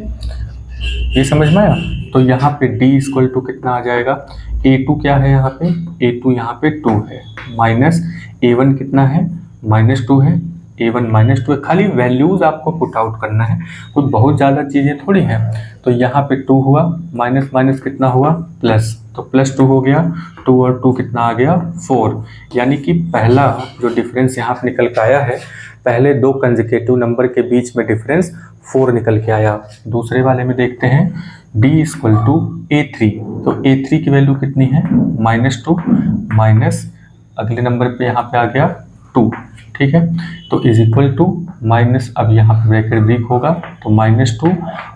ये समझ में आया। तो यहाँ पे D = कितना आ जाएगा, A2 क्या है यहाँ पे, A2 यहाँ पे 2 है, माइनस A1 कितना है, -2 है, A1 -2 है। खाली वैल्यूज आपको पुट आउट करना है, कोई बहुत ज़्यादा चीज़ें थोड़ी हैं। तो यहाँ पे 2 हुआ, माइनस माइनस कितना हुआ, प्लस, तो +2 हो गया, 2 और 2 कितना आ गया, 4। यानी कि पहला जो डिफरेंस यहाँ पे निकल के आया है, पहले दो कंसेक्यूटिव नंबर के बीच में डिफरेंस 4 निकल के आया। दूसरे वाले में देखते हैं, D = A3। तो A3 की वैल्यू कितनी है, -2 माइनस, अगले नंबर पे यहाँ पे आ गया 2, ठीक है। तो इज इक्वल टू माइनस, अब यहाँ पे ब्रैकेट ब्रेक होगा तो -2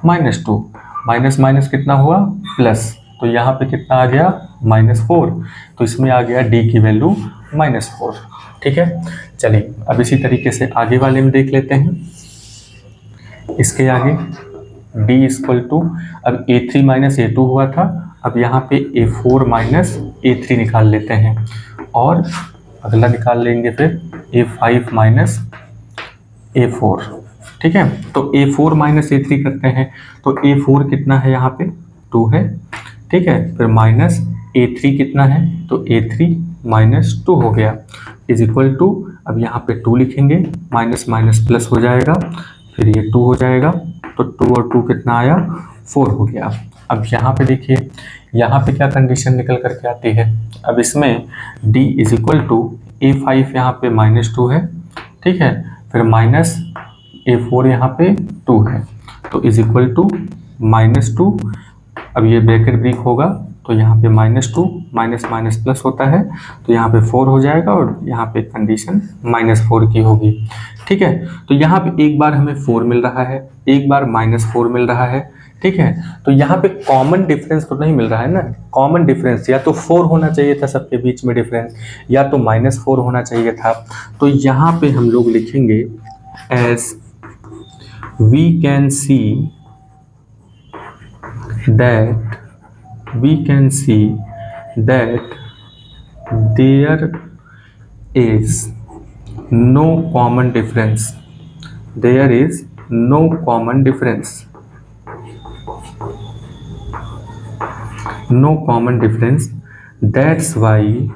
-2 माइनस माइनस कितना हुआ प्लस, तो यहाँ पे कितना आ गया -4, तो इसमें आ गया d की वैल्यू -4, ठीक है। चलिए अब इसी तरीके से आगे वाले में देख लेते हैं। इसके आगे d इक्वल टू, अब a3 माइनस a2 हुआ था, अब यहाँ पे a4 माइनस a3 निकाल लेते हैं और अगला निकाल लेंगे फिर a5 माइनस a4, ठीक है। तो a4 माइनस a3 करते हैं तो a4 कितना है यहाँ पे 2 है, ठीक है। फिर माइनस a3 कितना है तो a3 माइनस 2 हो गया, इज इक्वल टू, अब यहाँ पे 2 लिखेंगे, माइनस माइनस प्लस हो जाएगा, फिर ये 2 हो जाएगा, तो 2 और 2 कितना आया 4 हो गया। अब यहाँ पे देखिए, यहाँ पे क्या कंडीशन निकल करके आती है, अब इसमें d is equal to a5 यहाँ पे -2 है, ठीक है, फिर माइनस a4 यहाँ पे 2 है, तो इज इक्वल टू -2, अब ये ब्रैकेट ब्रेक होगा तो यहाँ पे -2 माइनस माइनस प्लस होता है, तो यहाँ पे 4 हो जाएगा और यहाँ पे कंडीशन -4 की होगी, ठीक है। तो यहाँ पे एक बार हमें 4 मिल रहा है, एक बार -4 मिल रहा है, ठीक है। तो यहाँ पे कॉमन डिफरेंस तो नहीं मिल रहा है ना, कॉमन डिफरेंस या तो 4 होना चाहिए था सबके बीच में डिफरेंस, या तो -4 होना चाहिए था। तो यहाँ पे हम लोग लिखेंगे as we can see that there is no common difference, there is no common difference, no common difference, that's why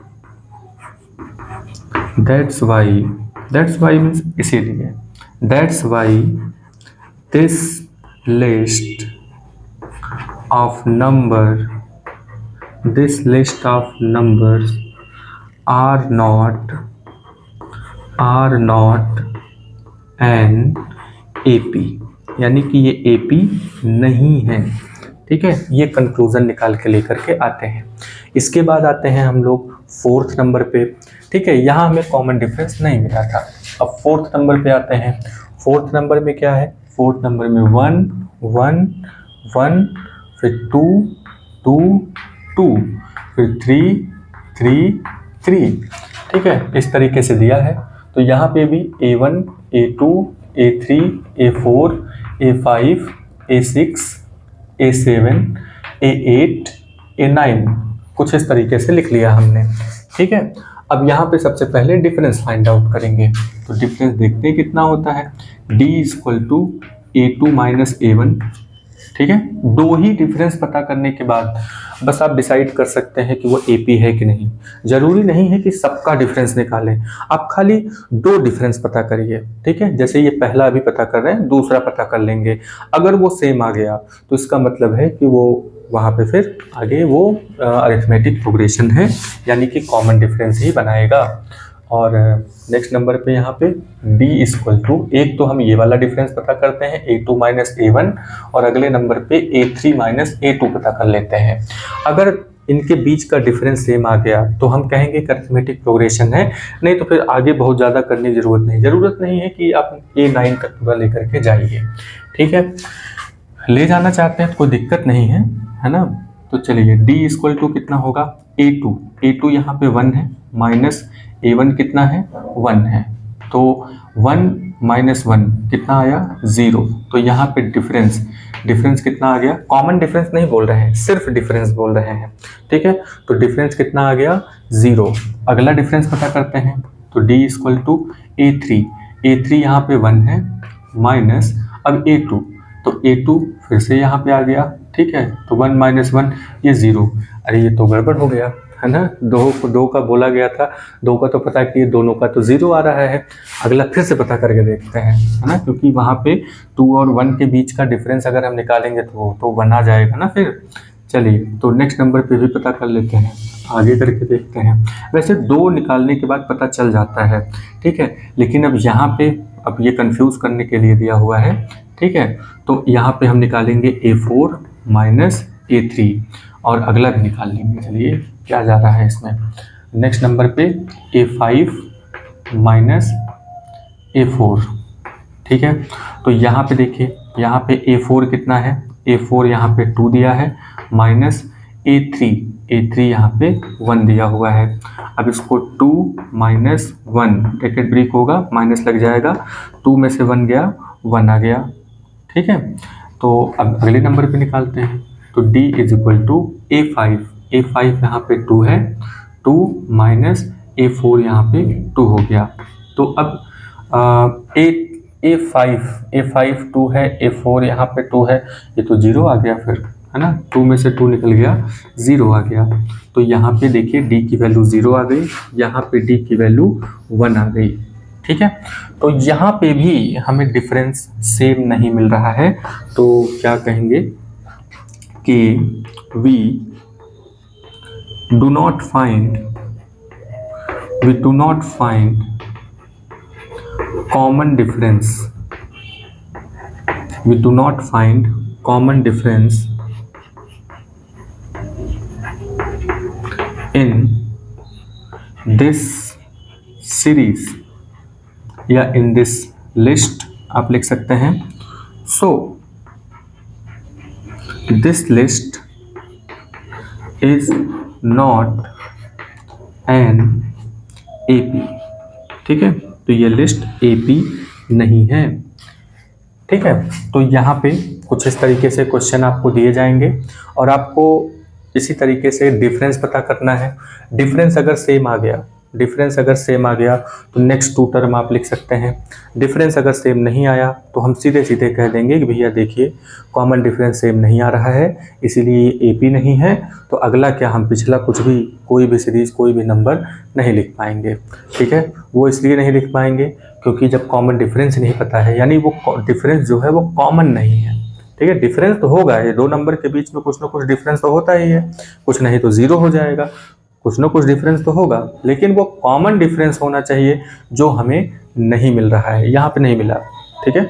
means इसीलिए, that's why this list of numbers are not an AP, यानी कि ये AP नहीं है, ठीक है। ये conclusion निकाल के लेकर के आते हैं। इसके बाद आते हैं हम लोग 4th नंबर पे, ठीक है। यहाँ हमें कॉमन डिफरेंस नहीं मिला था। अब 4th नंबर पे आते हैं। 4th नंबर में क्या है, 4th नंबर में 1 1 1, फिर 2 2 2, फिर 3 3 3, ठीक है, इस तरीके से दिया है। तो यहाँ पे भी A1 A2 A3 A4 A5 A6 A7 A8 A9, कुछ इस तरीके से लिख लिया हमने, ठीक है। अब यहाँ पे सबसे पहले डिफरेंस फाइंड आउट करेंगे, तो डिफरेंस देखते हैं कितना होता है। D equal to A2 minus A1, ठीक है। दो ही डिफरेंस पता करने के बाद बस आप डिसाइड कर सकते हैं कि वो AP है कि नहीं। जरूरी नहीं है कि सबका डिफरेंस निकालें, आप खाली 2 डिफरेंस पता करिए, ठीक है। जैसे ये पहला अभी पता कर रहे हैं, दूसरा पता कर लेंगे। अगर वो सेम आ गया तो इसका मतलब है कि वो वहाँ पे फिर आगे वो अरिथमेटिक प्रोग्रेशन है, यानी कि कॉमन डिफरेंस ही बनाएगा। और नेक्स्ट नंबर पे यहाँ पे D इक्वल टू, एक तो हम ये वाला डिफरेंस पता करते हैं A2 माइनस A1, और अगले नंबर पे A3 माइनस A2 पता कर लेते हैं। अगर इनके बीच का डिफरेंस सेम आ गया तो हम कहेंगे कि अरिथमेटिक प्रोग्रेशन है, नहीं तो फिर आगे बहुत ज़्यादा करने की ज़रूरत नहीं है कि आप A9 तक पूरा लेकर के जाइए, ठीक है। ले जाना चाहते हैं तो कोई दिक्कत नहीं है ना। तो चलिए D इक्वल टू कितना होगा A2 यहाँ पे 1 है, माइनस A1 कितना है 1 है, तो 1 माइनस 1 कितना आया 0। तो यहाँ पे डिफरेंस कितना आ गया, कॉमन डिफरेंस नहीं बोल रहे हैं, सिर्फ डिफरेंस बोल रहे हैं, ठीक है। तो डिफरेंस कितना आ गया 0। अगला डिफरेंस पता करते हैं, तो D इक्वल टू A3 यहाँ पे 1 है, माइनस अब A2, तो A2 फिर से यहाँ पे आ गया, ठीक है। तो 1 माइनस 1 ये 0, अरे ये तो गड़बड़ हो गया है ना, 2 का बोला गया था, 2 का तो पता कि ये दोनों का तो 0 आ रहा है। अगला फिर से पता करके देखते हैं, है ना, क्योंकि वहाँ पे 2 और 1 के बीच का डिफरेंस अगर हम निकालेंगे तो 1 आ जाएगा ना फिर। चलिए तो नेक्स्ट नंबर पे भी पता कर लेते हैं, आगे करके देखते हैं। वैसे 2 निकालने के बाद पता चल जाता है, ठीक है, लेकिन अब यहाँ पे अब ये कंफ्यूज करने के लिए दिया हुआ है, ठीक है। तो यहाँ पे हम निकालेंगे A4 माइनस A3 और अगला भी निकाल लेंगे। चलिए क्या जा रहा है इसमें, नेक्स्ट नंबर पे A5 माइनस A4। ठीक है, तो यहाँ पे देखिए, यहाँ पे A4 कितना है, A4 यहाँ पे 2 दिया है, माइनस A3 यहाँ पे 1 दिया हुआ है। अब इसको 2 माइनस 1 ब्रैकेट ब्रेक होगा, माइनस लग जाएगा, 2 में से 1 गया, 1 आ गया। ठीक है, तो अब अगले नंबर पे निकालते हैं। तो D is equal to A5 यहाँ पे 2 है, 2 माइनस A4 यहाँ पे 2 हो गया। तो अब A5 2 है, A4 यहाँ पे 2 है, ये तो 0 आ गया फिर, है ना, 2 में से 2 निकल गया, 0 आ गया। तो यहाँ पे देखिए D की वैल्यू 0 आ गई, यहाँ पे D की वैल्यू 1 आ गई। ठीक है, तो यहाँ पे भी हमें डिफरेंस सेम नहीं मिल रहा है, तो क्या कहेंगे कि we do not find common difference in this series या in this list, आप लिख सकते हैं। So this list is not an AP। ठीक है, तो ये लिस्ट AP नहीं है। ठीक है, तो यहाँ पे कुछ इस तरीके से क्वेश्चन आपको दिए जाएंगे और आपको इसी तरीके से डिफरेंस पता करना है। डिफरेंस अगर सेम आ गया तो नेक्स्ट 2 टर्म आप लिख सकते हैं। डिफरेंस अगर सेम नहीं आया तो हम सीधे सीधे कह देंगे कि भैया देखिए कॉमन डिफरेंस सेम नहीं आ रहा है, इसीलिए ये AP नहीं है। तो अगला क्या, हम पिछला कुछ भी, कोई भी सीरीज, कोई भी नंबर नहीं लिख पाएंगे। ठीक है, वो इसलिए नहीं लिख पाएंगे क्योंकि जब कॉमन डिफरेंस नहीं पता है, यानी वो डिफरेंस जो है वो कॉमन नहीं है। ठीक है, डिफरेंस तो होगा, ये 2 नंबर के बीच में कुछ ना कुछ डिफरेंस तो होता ही है, कुछ नहीं तो 0 हो जाएगा, कुछ ना कुछ डिफरेंस तो होगा, लेकिन वो कॉमन डिफरेंस होना चाहिए जो हमें नहीं मिल रहा है, यहाँ पे नहीं मिला। ठीक है,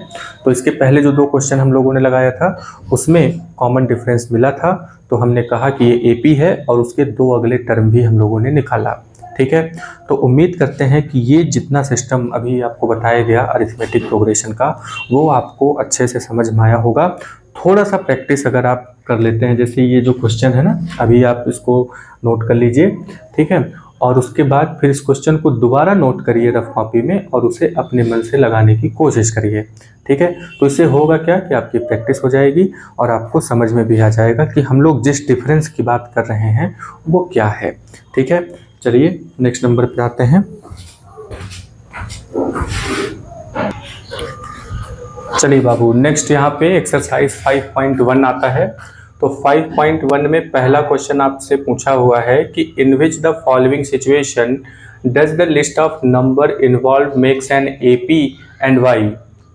तो इसके पहले जो 2 क्वेश्चन हम लोगों ने लगाया था उसमें कॉमन डिफरेंस मिला था, तो हमने कहा कि ये AP है और उसके 2 अगले टर्म भी हम लोगों ने निकाला। ठीक है, तो उम्मीद करते हैं कि ये जितना सिस्टम अभी आपको बताया गया अरिथमेटिक प्रोग्रेशन का, वो आपको अच्छे से समझ में आया होगा। थोड़ा सा प्रैक्टिस अगर आप कर लेते हैं, जैसे ये जो क्वेश्चन है ना, अभी आप इसको नोट कर लीजिए। ठीक है, और उसके बाद फिर इस क्वेश्चन को दोबारा नोट करिए रफ कॉपी में और उसे अपने मन से लगाने की कोशिश करिए। ठीक है, तो इससे होगा क्या कि आपकी प्रैक्टिस हो जाएगी और आपको समझ में भी आ जाएगा कि हम लोग जिस डिफरेंस की बात कर रहे हैं वो क्या है। ठीक है, चलिए नेक्स्ट नंबर पे आते हैं। चलिए बाबू, नेक्स्ट यहाँ पे एक्सरसाइज 5.1 आता है। तो 5.1 में पहला क्वेश्चन आपसे पूछा हुआ है कि in which the following situation does the list of number involve makes an AP and Y।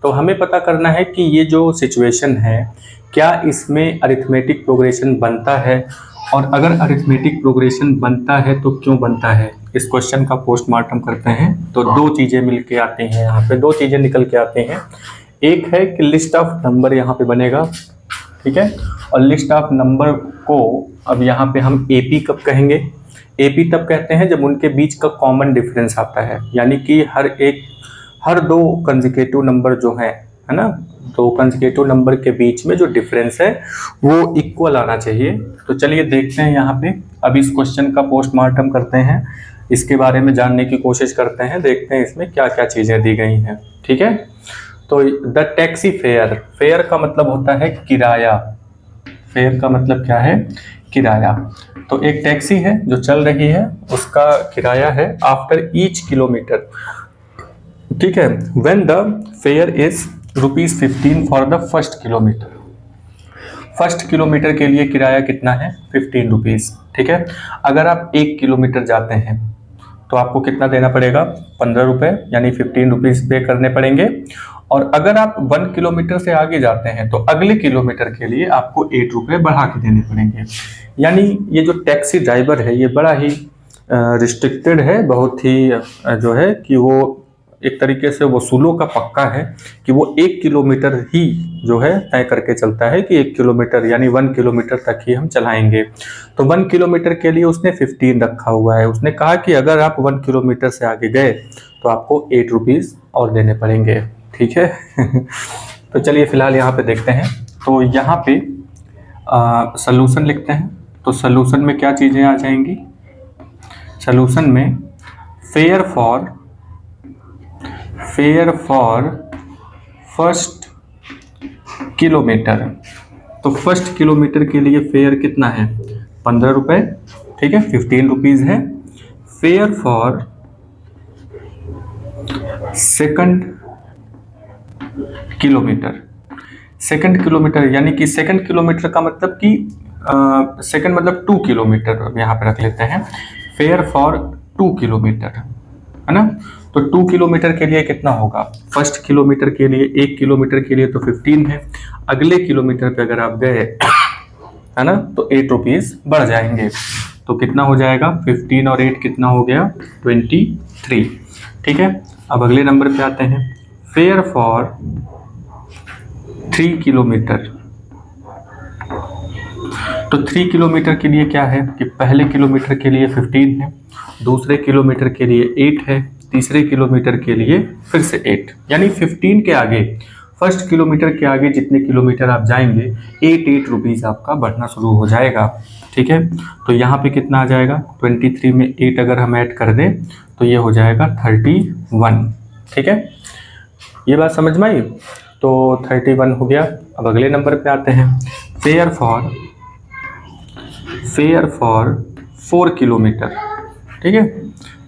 तो हमें पता करना है कि ये जो सिचुएशन है क्या इसमें अरिथमेटिक प्रोग्रेशन बनता है, और अगर अरिथमेटिक प्रोग्रेशन बनता है तो क्यों बनता है। इस क्वेश्चन का पोस्टमार्टम करते हैं तो 2 चीज़ें मिल के आती हैं, यहाँ पे 2 चीज़ें निकल के आती हैं। एक है कि लिस्ट ऑफ नंबर यहाँ पे बनेगा, ठीक है, और लिस्ट ऑफ नंबर को अब यहाँ पे हम AP कब कहेंगे, AP तब कहते हैं जब उनके बीच का कॉमन डिफरेंस आता है, यानी कि हर 2 कंसेक्यूटिव नंबर जो हैं, है ना, 2 कंसेक्यूटिव नंबर के बीच में जो डिफरेंस है वो इक्वल आना चाहिए। तो चलिए देखते हैं यहाँ पे, अब इस क्वेश्चन का पोस्टमार्टम करते हैं, इसके बारे में जानने की कोशिश करते हैं, देखते हैं इसमें क्या क्या चीज़ें दी गई हैं। ठीक है, तो द टैक्सी फेयर, फेयर का मतलब होता है किराया, फेयर का मतलब क्या है, किराया। तो एक टैक्सी है जो चल रही है, उसका किराया है आफ्टर ईच किलोमीटर। ठीक है, when the fair is ₹15 for the first kilometre. First kilometre के लिए किराया कितना है, ₹15। ठीक है, अगर आप 1 किलोमीटर जाते हैं तो आपको कितना देना पड़ेगा, ₹15, यानी ₹15 पे करने पड़ेंगे। और अगर आप 1 किलोमीटर से आगे जाते हैं तो अगले किलोमीटर के लिए आपको ₹8 बढ़ा के देने पड़ेंगे। यानी ये जो टैक्सी ड्राइवर है ये बड़ा ही रिस्ट्रिक्टेड है, बहुत ही जो है कि वो एक तरीके से वसूलों का पक्का है कि वो 1 किलोमीटर ही जो है तय करके चलता है कि 1 किलोमीटर यानी 1 किलोमीटर तक ही हम चलाएंगे। तो 1 किलोमीटर के लिए उसने 15 रखा हुआ है। उसने कहा कि अगर आप 1 किलोमीटर से आगे गए तो आपको 8 रुपीज़ और देने पड़ेंगे, ठीक है। तो चलिए फिलहाल यहाँ पे देखते हैं। तो यहाँ पे सलूशन लिखते हैं। तो सलूशन में क्या चीज़ें आ जाएंगी? सलूशन में फेयर फॉर फर्स्ट किलोमीटर। तो फर्स्ट किलोमीटर के लिए फेयर कितना है? 15 रुपये, ठीक है, 15 रुपीज़ है। Fair for second kilometre, second kilometre यानी कि सेकंड किलोमीटर का मतलब कि सेकंड मतलब 2 किलोमीटर यहाँ पे रख लेते हैं। फेयर फॉर 2 किलोमीटर, है ना। तो 2 किलोमीटर के लिए कितना होगा? फर्स्ट किलोमीटर के लिए 1 किलोमीटर के लिए तो 15 है, अगले किलोमीटर पे अगर आप गए है ना तो 8 रुपीज़ बढ़ जाएंगे। तो कितना हो जाएगा? 15 और 8 कितना हो गया? 23, ठीक है। अब अगले नंबर पे आते हैं। Fair for 3 kilometre. तो 3 किलोमीटर के लिए क्या है कि पहले किलोमीटर के लिए 15 है, दूसरे किलोमीटर के लिए 8 है, तीसरे किलोमीटर के लिए फिर से 8, यानी 15 के आगे, फर्स्ट किलोमीटर के आगे जितने किलोमीटर आप जाएंगे 8 रुपीज़ आपका बढ़ना शुरू हो जाएगा, ठीक है। तो यहाँ पे कितना आ जाएगा? 23 में 8 अगर हम ऐड कर दें तो ये हो जाएगा 31, ठीक है। ये बात समझ में आई? तो 31 हो गया। अब अगले नंबर पे आते हैं। फेयर फॉर 4 किलोमीटर, ठीक है।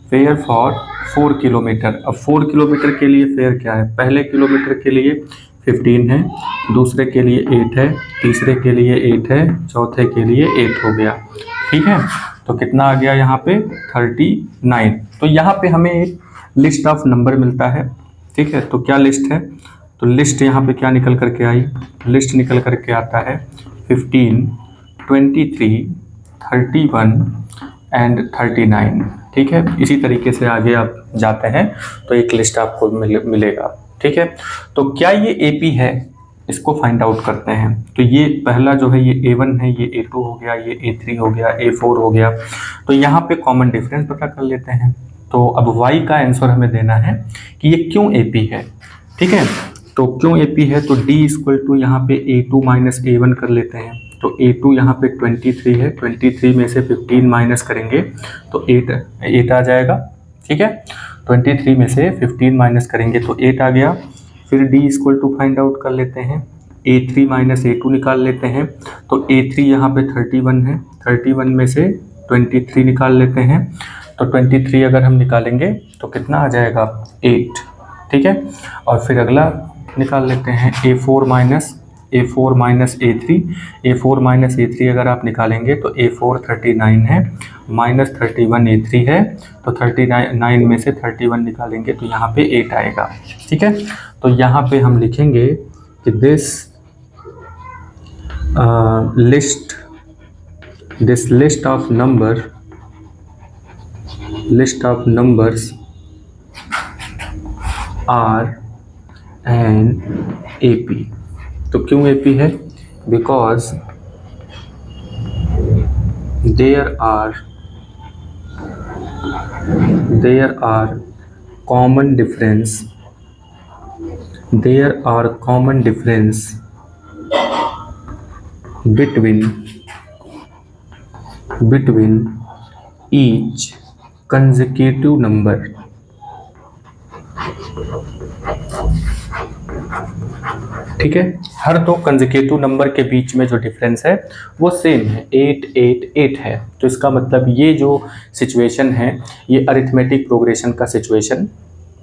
Fair for 4 kilometre. अब 4 किलोमीटर के लिए फेयर क्या है? पहले किलोमीटर के लिए 15 है, दूसरे के लिए 8 है, तीसरे के लिए 8 है, चौथे के लिए 8 हो गया, ठीक है। तो कितना आ गया यहाँ पे? 39। तो यहाँ पे हमें एक लिस्ट ऑफ नंबर मिलता है, ठीक है। तो क्या लिस्ट है? तो लिस्ट यहाँ पे क्या निकल करके आई? लिस्ट निकल करके आता है 15, 23, 31 एंड 39, ठीक है। इसी तरीके से आगे आप जाते हैं तो एक लिस्ट आपको मिलेगा, ठीक है। तो क्या ये AP है? इसको फाइंड आउट करते हैं। तो ये पहला जो है ये A1 है, ये A2 हो गया, ये A3 हो गया, A4 हो गया। तो यहाँ पे कॉमन डिफरेंस पता कर लेते हैं। तो अब Y का आंसर हमें देना है कि ये क्यों AP है, ठीक है। तो क्यों AP है? तो D इक्वल टू यहाँ पे A2 माइनस A1 कर लेते हैं। तो A2 यहाँ पे 23 है, 23 में से 15 माइनस करेंगे तो 8 आ जाएगा, ठीक है। 23 में से 15 माइनस करेंगे तो 8 आ गया। फिर D equal to find out कर लेते हैं। A3 माइनस A2 निकाल लेते हैं। तो A3 यहाँ पे 31 है, 31 में से 23 निकाल लेते हैं। तो 23 अगर हम निकालेंगे तो कितना आ जाएगा? 8, ठीक है। और फिर अगला निकाल लेते हैं A4 minus A3। A4 minus A3 अगर आप निकालेंगे तो A4 39 है, माइनस 31 A3 है। तो 39 में से 31 निकालेंगे तो यहाँ पे 8 आएगा, ठीक है। तो यहाँ पे हम लिखेंगे कि this list of numbers are an AP। तो क्यों AP है? Because there are common difference between each consecutive number। ठीक है, हर दो कंसेक्यूटिव नंबर के बीच में जो डिफरेंस है वो सेम है, 8 8 8 है। तो इसका मतलब ये जो सिचुएशन है ये अरिथमेटिक प्रोग्रेशन का सिचुएशन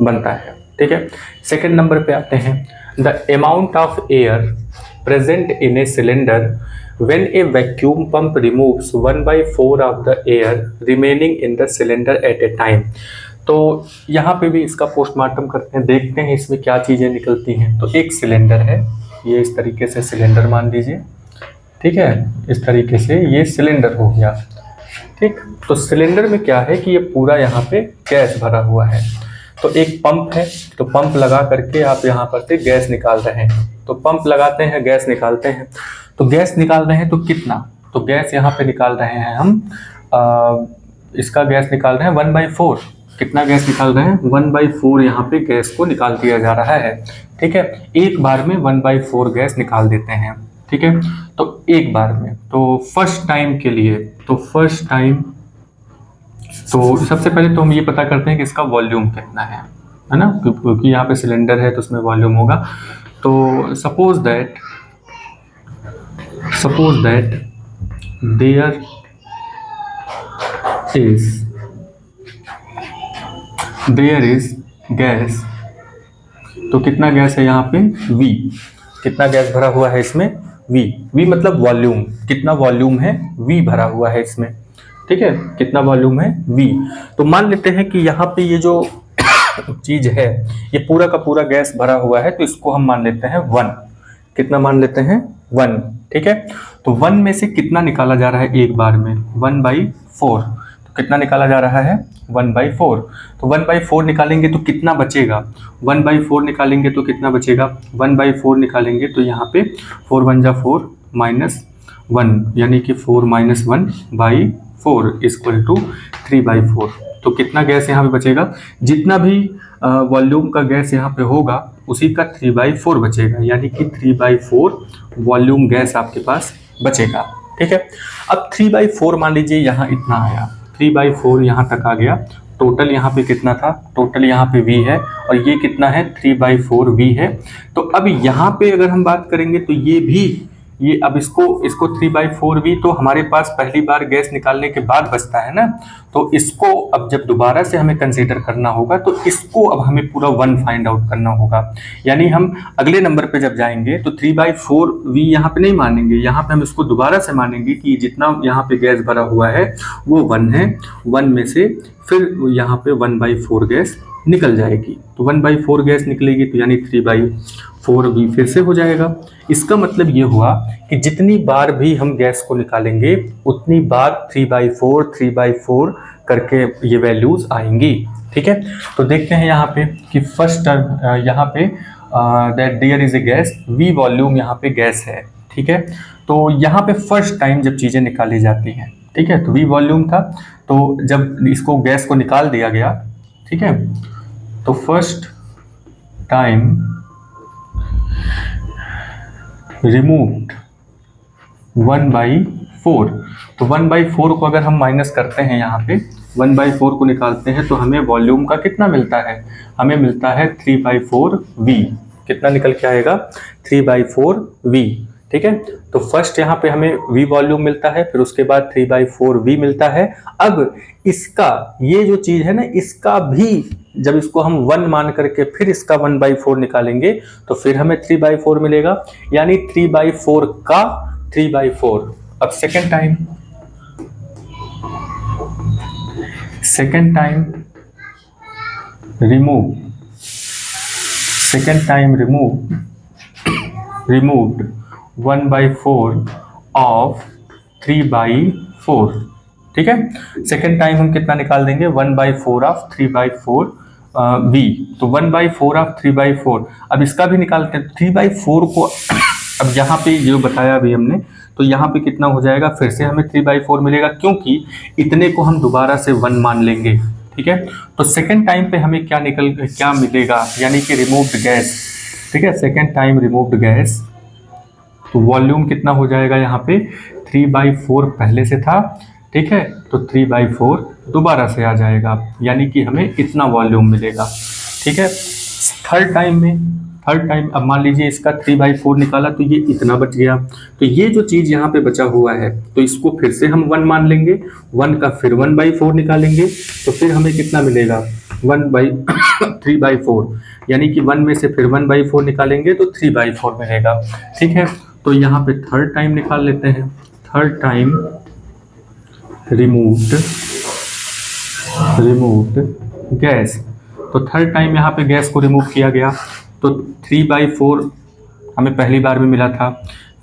बनता है, ठीक है। सेकंड नंबर पे आते हैं। The amount of air present in a cylinder when a vacuum pump removes 1/4 of the air remaining in the cylinder at a time। तो यहाँ पे भी इसका पोस्टमार्टम करते हैं, देखते हैं इसमें क्या चीज़ें निकलती हैं। तो एक सिलेंडर है, ये इस तरीके से सिलेंडर मान लीजिए, ठीक है। इस तरीके से ये सिलेंडर हो गया, ठीक। तो सिलेंडर में क्या है कि ये पूरा यहाँ पे गैस भरा हुआ है। तो एक पंप है, तो पंप लगा करके आप यहाँ पर से गैस निकाल रहे हैं। तो पंप लगाते हैं, गैस निकालते हैं। तो गैस निकाल रहे हैं तो कितना, तो गैस यहाँ पे निकाल रहे हैं हम इसका गैस निकाल रहे हैं 1/4। कितना गैस निकाल रहे हैं, 1/4 यहाँ पे गैस को निकाल दिया जा रहा है। ठीक है, एक बार में 1/4 गैस निकाल देते हैं। ठीक है, तो एक बार में, तो फर्स्ट टाइम के लिए, तो फर्स्ट टाइम, तो सबसे पहले तो हम ये पता करते हैं कि इसका वॉल्यूम कितना है ना, क्योंकि यहाँ पे सिलेंडर है तो उसमें वॉल्यूम होगा। तो suppose that there is gas, तो कितना गैस है यहाँ पे, V। कितना गैस भरा हुआ है इसमें, V मतलब वॉल्यूम, कितना वॉल्यूम है, V भरा हुआ है इसमें। ठीक है, कितना वॉल्यूम है, V। तो मान लेते हैं कि यहाँ पे ये जो चीज है ये पूरा का पूरा गैस भरा हुआ है, तो इसको हम मान लेते हैं 1। कितना मान लेते हैं, 1। ठीक है, तो 1 में से कितना निकाला जा रहा है एक बार में, 1/4। तो कितना निकाला जा रहा है, 1/4। तो 1/4 निकालेंगे तो कितना बचेगा, 1/4 निकालेंगे तो कितना बचेगा, 1/4 निकालेंगे तो यहाँ पे 4 1 जा 4 -1, यानी कि 4 - 1/4 = 3/4। तो कितना गैस यहाँ पे बचेगा, जितना भी वॉल्यूम का गैस यहाँ पे होगा उसी का 3/4 बचेगा, यानी कि 3/4 वॉल्यूम गैस आपके पास बचेगा। ठीक है, अब 3/4 मान लीजिए यहाँ इतना आया, 3/4 यहाँ तक आ गया। टोटल यहाँ पे कितना था, टोटल यहाँ पे V है और ये कितना है, 3/4 V है। तो अब यहाँ पे अगर हम बात करेंगे तो ये भी, ये अब इसको 3/4 V तो हमारे पास पहली बार गैस निकालने के बाद बचता है ना, तो इसको अब जब दोबारा से हमें कंसीडर करना होगा तो इसको अब हमें पूरा 1 फाइंड आउट करना होगा। यानी हम अगले नंबर पे जब जाएंगे तो 3/4 V यहाँ पे नहीं मानेंगे, यहाँ पे हम इसको दोबारा से मानेंगे कि जितना यहाँ पे गैस भरा हुआ है वो 1 है, 1 में से फिर यहाँ पे 1/4 गैस निकल जाएगी। तो 1/4 गैस निकलेगी तो यानी 3/4 V फिर से हो जाएगा। इसका मतलब ये हुआ कि जितनी बार भी हम गैस को निकालेंगे उतनी बार 3/4 करके ये वैल्यूज आएंगी। ठीक है, तो देखते हैं यहाँ पे कि फर्स्ट टर्म यहाँ पे that there is a gas, V volume यहाँ पे गैस है। ठीक है, तो यहाँ पे फर्स्ट टाइम जब चीज़ें निकाली जाती हैं, ठीक है, तो V वॉल्यूम था, तो जब इसको गैस को निकाल दिया गया, ठीक है, तो फर्स्ट टाइम रिमूव्ड 1/4। तो 1/4 को अगर हम माइनस करते हैं, यहाँ पे 1/4 को निकालते हैं तो हमें वॉल्यूम का कितना मिलता है, हमें मिलता है 3/4 V। कितना निकल के आएगा, 3/4 V। ठीक है, तो फर्स्ट यहाँ पे हमें V वॉल्यूम मिलता है, फिर उसके बाद 3/4 V मिलता है। अब इसका ये जो चीज है ना, इसका भी जब इसको हम 1 मान करके फिर इसका 1/4 निकालेंगे तो फिर हमें 3/4 मिलेगा, यानी 3/4 का 3/4। अब सेकेंड टाइम removed 1/4 of 3/4। ठीक है, सेकेंड टाइम हम कितना निकाल देंगे, 1/4 ऑफ 3/4 V। तो 1/4 ऑफ 3/4, अब इसका भी निकालते हैं। 3/4 को अब यहाँ पे जो बताया अभी हमने, तो यहाँ पे कितना हो जाएगा, फिर से हमें 3/4 मिलेगा, क्योंकि इतने को हम दोबारा से 1 मान लेंगे। ठीक है, तो सेकेंड टाइम पे हमें क्या मिलेगा, यानी कि रिमूव्ड गैस। ठीक है, सेकेंड टाइम रिमूव्ड गैस, तो वॉल्यूम कितना हो जाएगा, यहाँ पे 3/4 पहले से था। ठीक है, तो 3/4 दोबारा से आ जाएगा, यानी कि हमें इतना वॉल्यूम मिलेगा। ठीक है, थर्ड टाइम अब मान लीजिए इसका 3/4 निकाला तो ये इतना बच गया। तो ये जो चीज़ यहाँ पे बचा हुआ है तो इसको फिर से हम 1 मान लेंगे, 1 का फिर 1/4 निकालेंगे तो फिर हमें कितना मिलेगा, 3/4, यानी कि 1 में से फिर 1/4 निकालेंगे तो 3/4 मिलेगा। ठीक है, तो यहाँ पे थर्ड टाइम निकाल लेते हैं। थर्ड टाइम रिमूव्ड गैस, तो थर्ड टाइम यहाँ पे गैस को रिमूव किया गया, तो 3/4 हमें पहली बार में मिला था,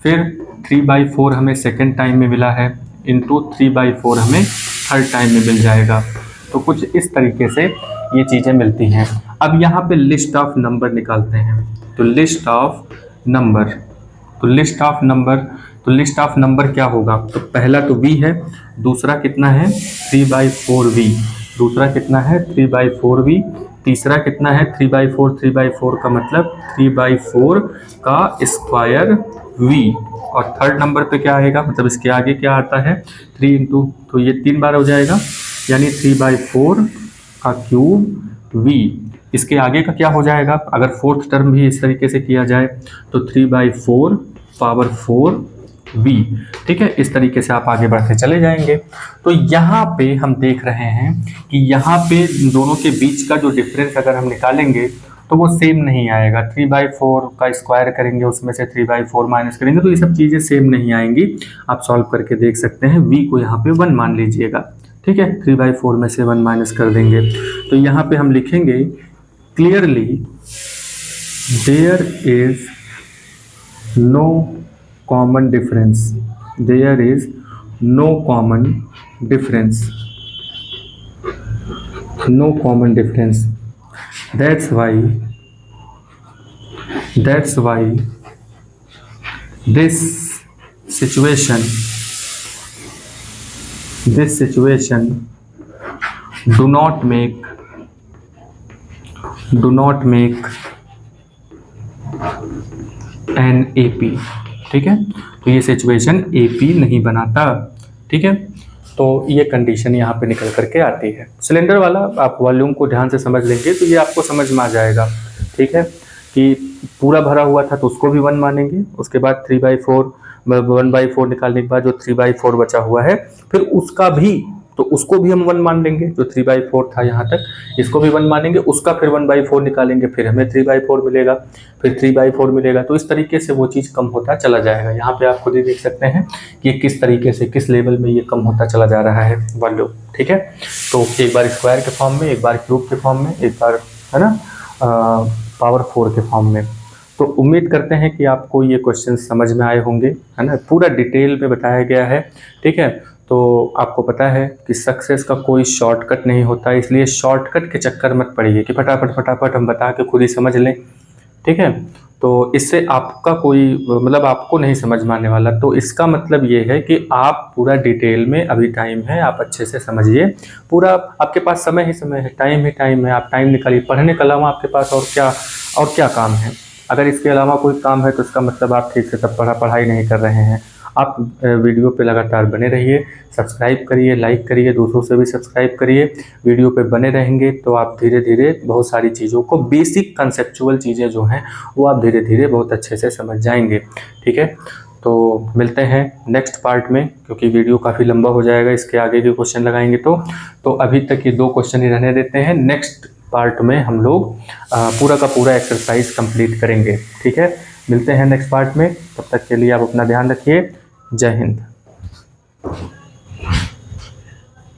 फिर 3/4 हमें सेकेंड टाइम में मिला है, इंटू 3/4 हमें थर्ड टाइम में मिल जाएगा। तो कुछ इस तरीके से ये चीज़ें मिलती हैं। अब यहाँ पे लिस्ट ऑफ नंबर निकालते हैं। तो लिस्ट ऑफ नंबर, तो लिस्ट ऑफ नंबर, तो लिस्ट ऑफ नंबर क्या होगा? तो पहला तो v है, दूसरा कितना है 3/4v, दूसरा कितना है 3/4v, तीसरा कितना है 3/4, 3/4 का मतलब 3/4 का स्क्वायर v, और थर्ड नंबर पे क्या आएगा, मतलब इसके आगे क्या आता है 3 इंटू, तो ये 3 बार हो जाएगा, यानी 3/4 का क्यूब v। इसके आगे का क्या हो जाएगा, अगर फोर्थ टर्म भी इस तरीके से किया जाए तो 3/4 पावर 4 v। ठीक है, इस तरीके से आप आगे बढ़ते चले जाएंगे। तो यहाँ पे हम देख रहे हैं कि यहाँ पे दोनों के बीच का जो डिफरेंस अगर हम निकालेंगे तो वो सेम नहीं आएगा। 3/4 का स्क्वायर करेंगे, उसमें से 3/4 माइनस करेंगे तो ये सब चीज़ें सेम नहीं आएंगी। आप सॉल्व करके देख सकते हैं। v को यहाँ पे 1 मान लीजिएगा, ठीक है, 3/4 में से 1 माइनस कर देंगे। तो यहाँ पे हम लिखेंगे clearly there is no common difference, there is no common difference, no common difference, that's why this situation do not make an AP। ठीक है, तो ये सिचुएशन AP नहीं बनाता। ठीक है, तो ये कंडीशन यहाँ पे निकल करके आती है। सिलेंडर वाला आप वॉल्यूम को ध्यान से समझ लेंगे तो ये आपको समझ में आ जाएगा। ठीक है, कि पूरा भरा हुआ था तो उसको भी 1 मानेंगे, उसके बाद 3/4 1/4 निकालने के बाद जो 3/4 बचा हुआ है फिर उसका भी, तो उसको भी हम 1 मान लेंगे, जो 3/4 था यहाँ तक, इसको भी 1 मानेंगे, उसका फिर 1/4 निकालेंगे, फिर हमें 3/4 मिलेगा, फिर 3/4 मिलेगा। तो इस तरीके से वो चीज़ कम होता चला जाएगा। यहाँ पे आप खुद ही देख सकते हैं कि किस तरीके से, किस लेवल में ये कम होता चला जा रहा है वॉल्यूम। ठीक है, तो एक बार स्क्वायर के फॉर्म में, एक बार क्यूब के फॉर्म में, एक बार है ना पावर 4 के फॉर्म में। तो उम्मीद करते हैं कि आपको ये क्वेश्चन समझ में आए होंगे, है ना, पूरा डिटेल में बताया गया है। ठीक है, तो आपको पता है कि सक्सेस का कोई शॉर्टकट नहीं होता, इसलिए शॉर्टकट के चक्कर मत पड़िए कि फटाफट हम बता के खुद ही समझ लें। ठीक है, तो इससे आपका कोई मतलब आपको नहीं समझ में आने वाला। तो इसका मतलब ये है कि आप पूरा डिटेल में, अभी टाइम है, आप अच्छे से समझिए, पूरा आपके पास समय ही समय है, टाइम ही टाइम है, आप टाइम निकालिए। पढ़ने के अलावा आपके पास और क्या काम है? अगर इसके अलावा कोई काम है तो इसका मतलब आप ठीक से तब पढ़ाई नहीं कर रहे हैं। आप वीडियो पे लगातार बने रहिए, सब्सक्राइब करिए, लाइक करिए, दूसरों से भी सब्सक्राइब करिए। वीडियो पे बने रहेंगे तो आप धीरे धीरे बहुत सारी चीज़ों को, बेसिक कंसेप्चुअल चीज़ें जो हैं वो आप धीरे धीरे बहुत अच्छे से समझ जाएंगे। ठीक है, तो मिलते हैं नेक्स्ट पार्ट में, क्योंकि वीडियो काफ़ी लंबा हो जाएगा इसके आगे के क्वेश्चन लगाएंगे तो अभी तक ये 2 क्वेश्चन ही रहने देते हैं। नेक्स्ट पार्ट में हम लोग पूरा का पूरा एक्सरसाइज कंप्लीट करेंगे। ठीक है, मिलते हैं नेक्स्ट पार्ट में, तब तक के लिए आप अपना ध्यान रखिए। जय हिंद।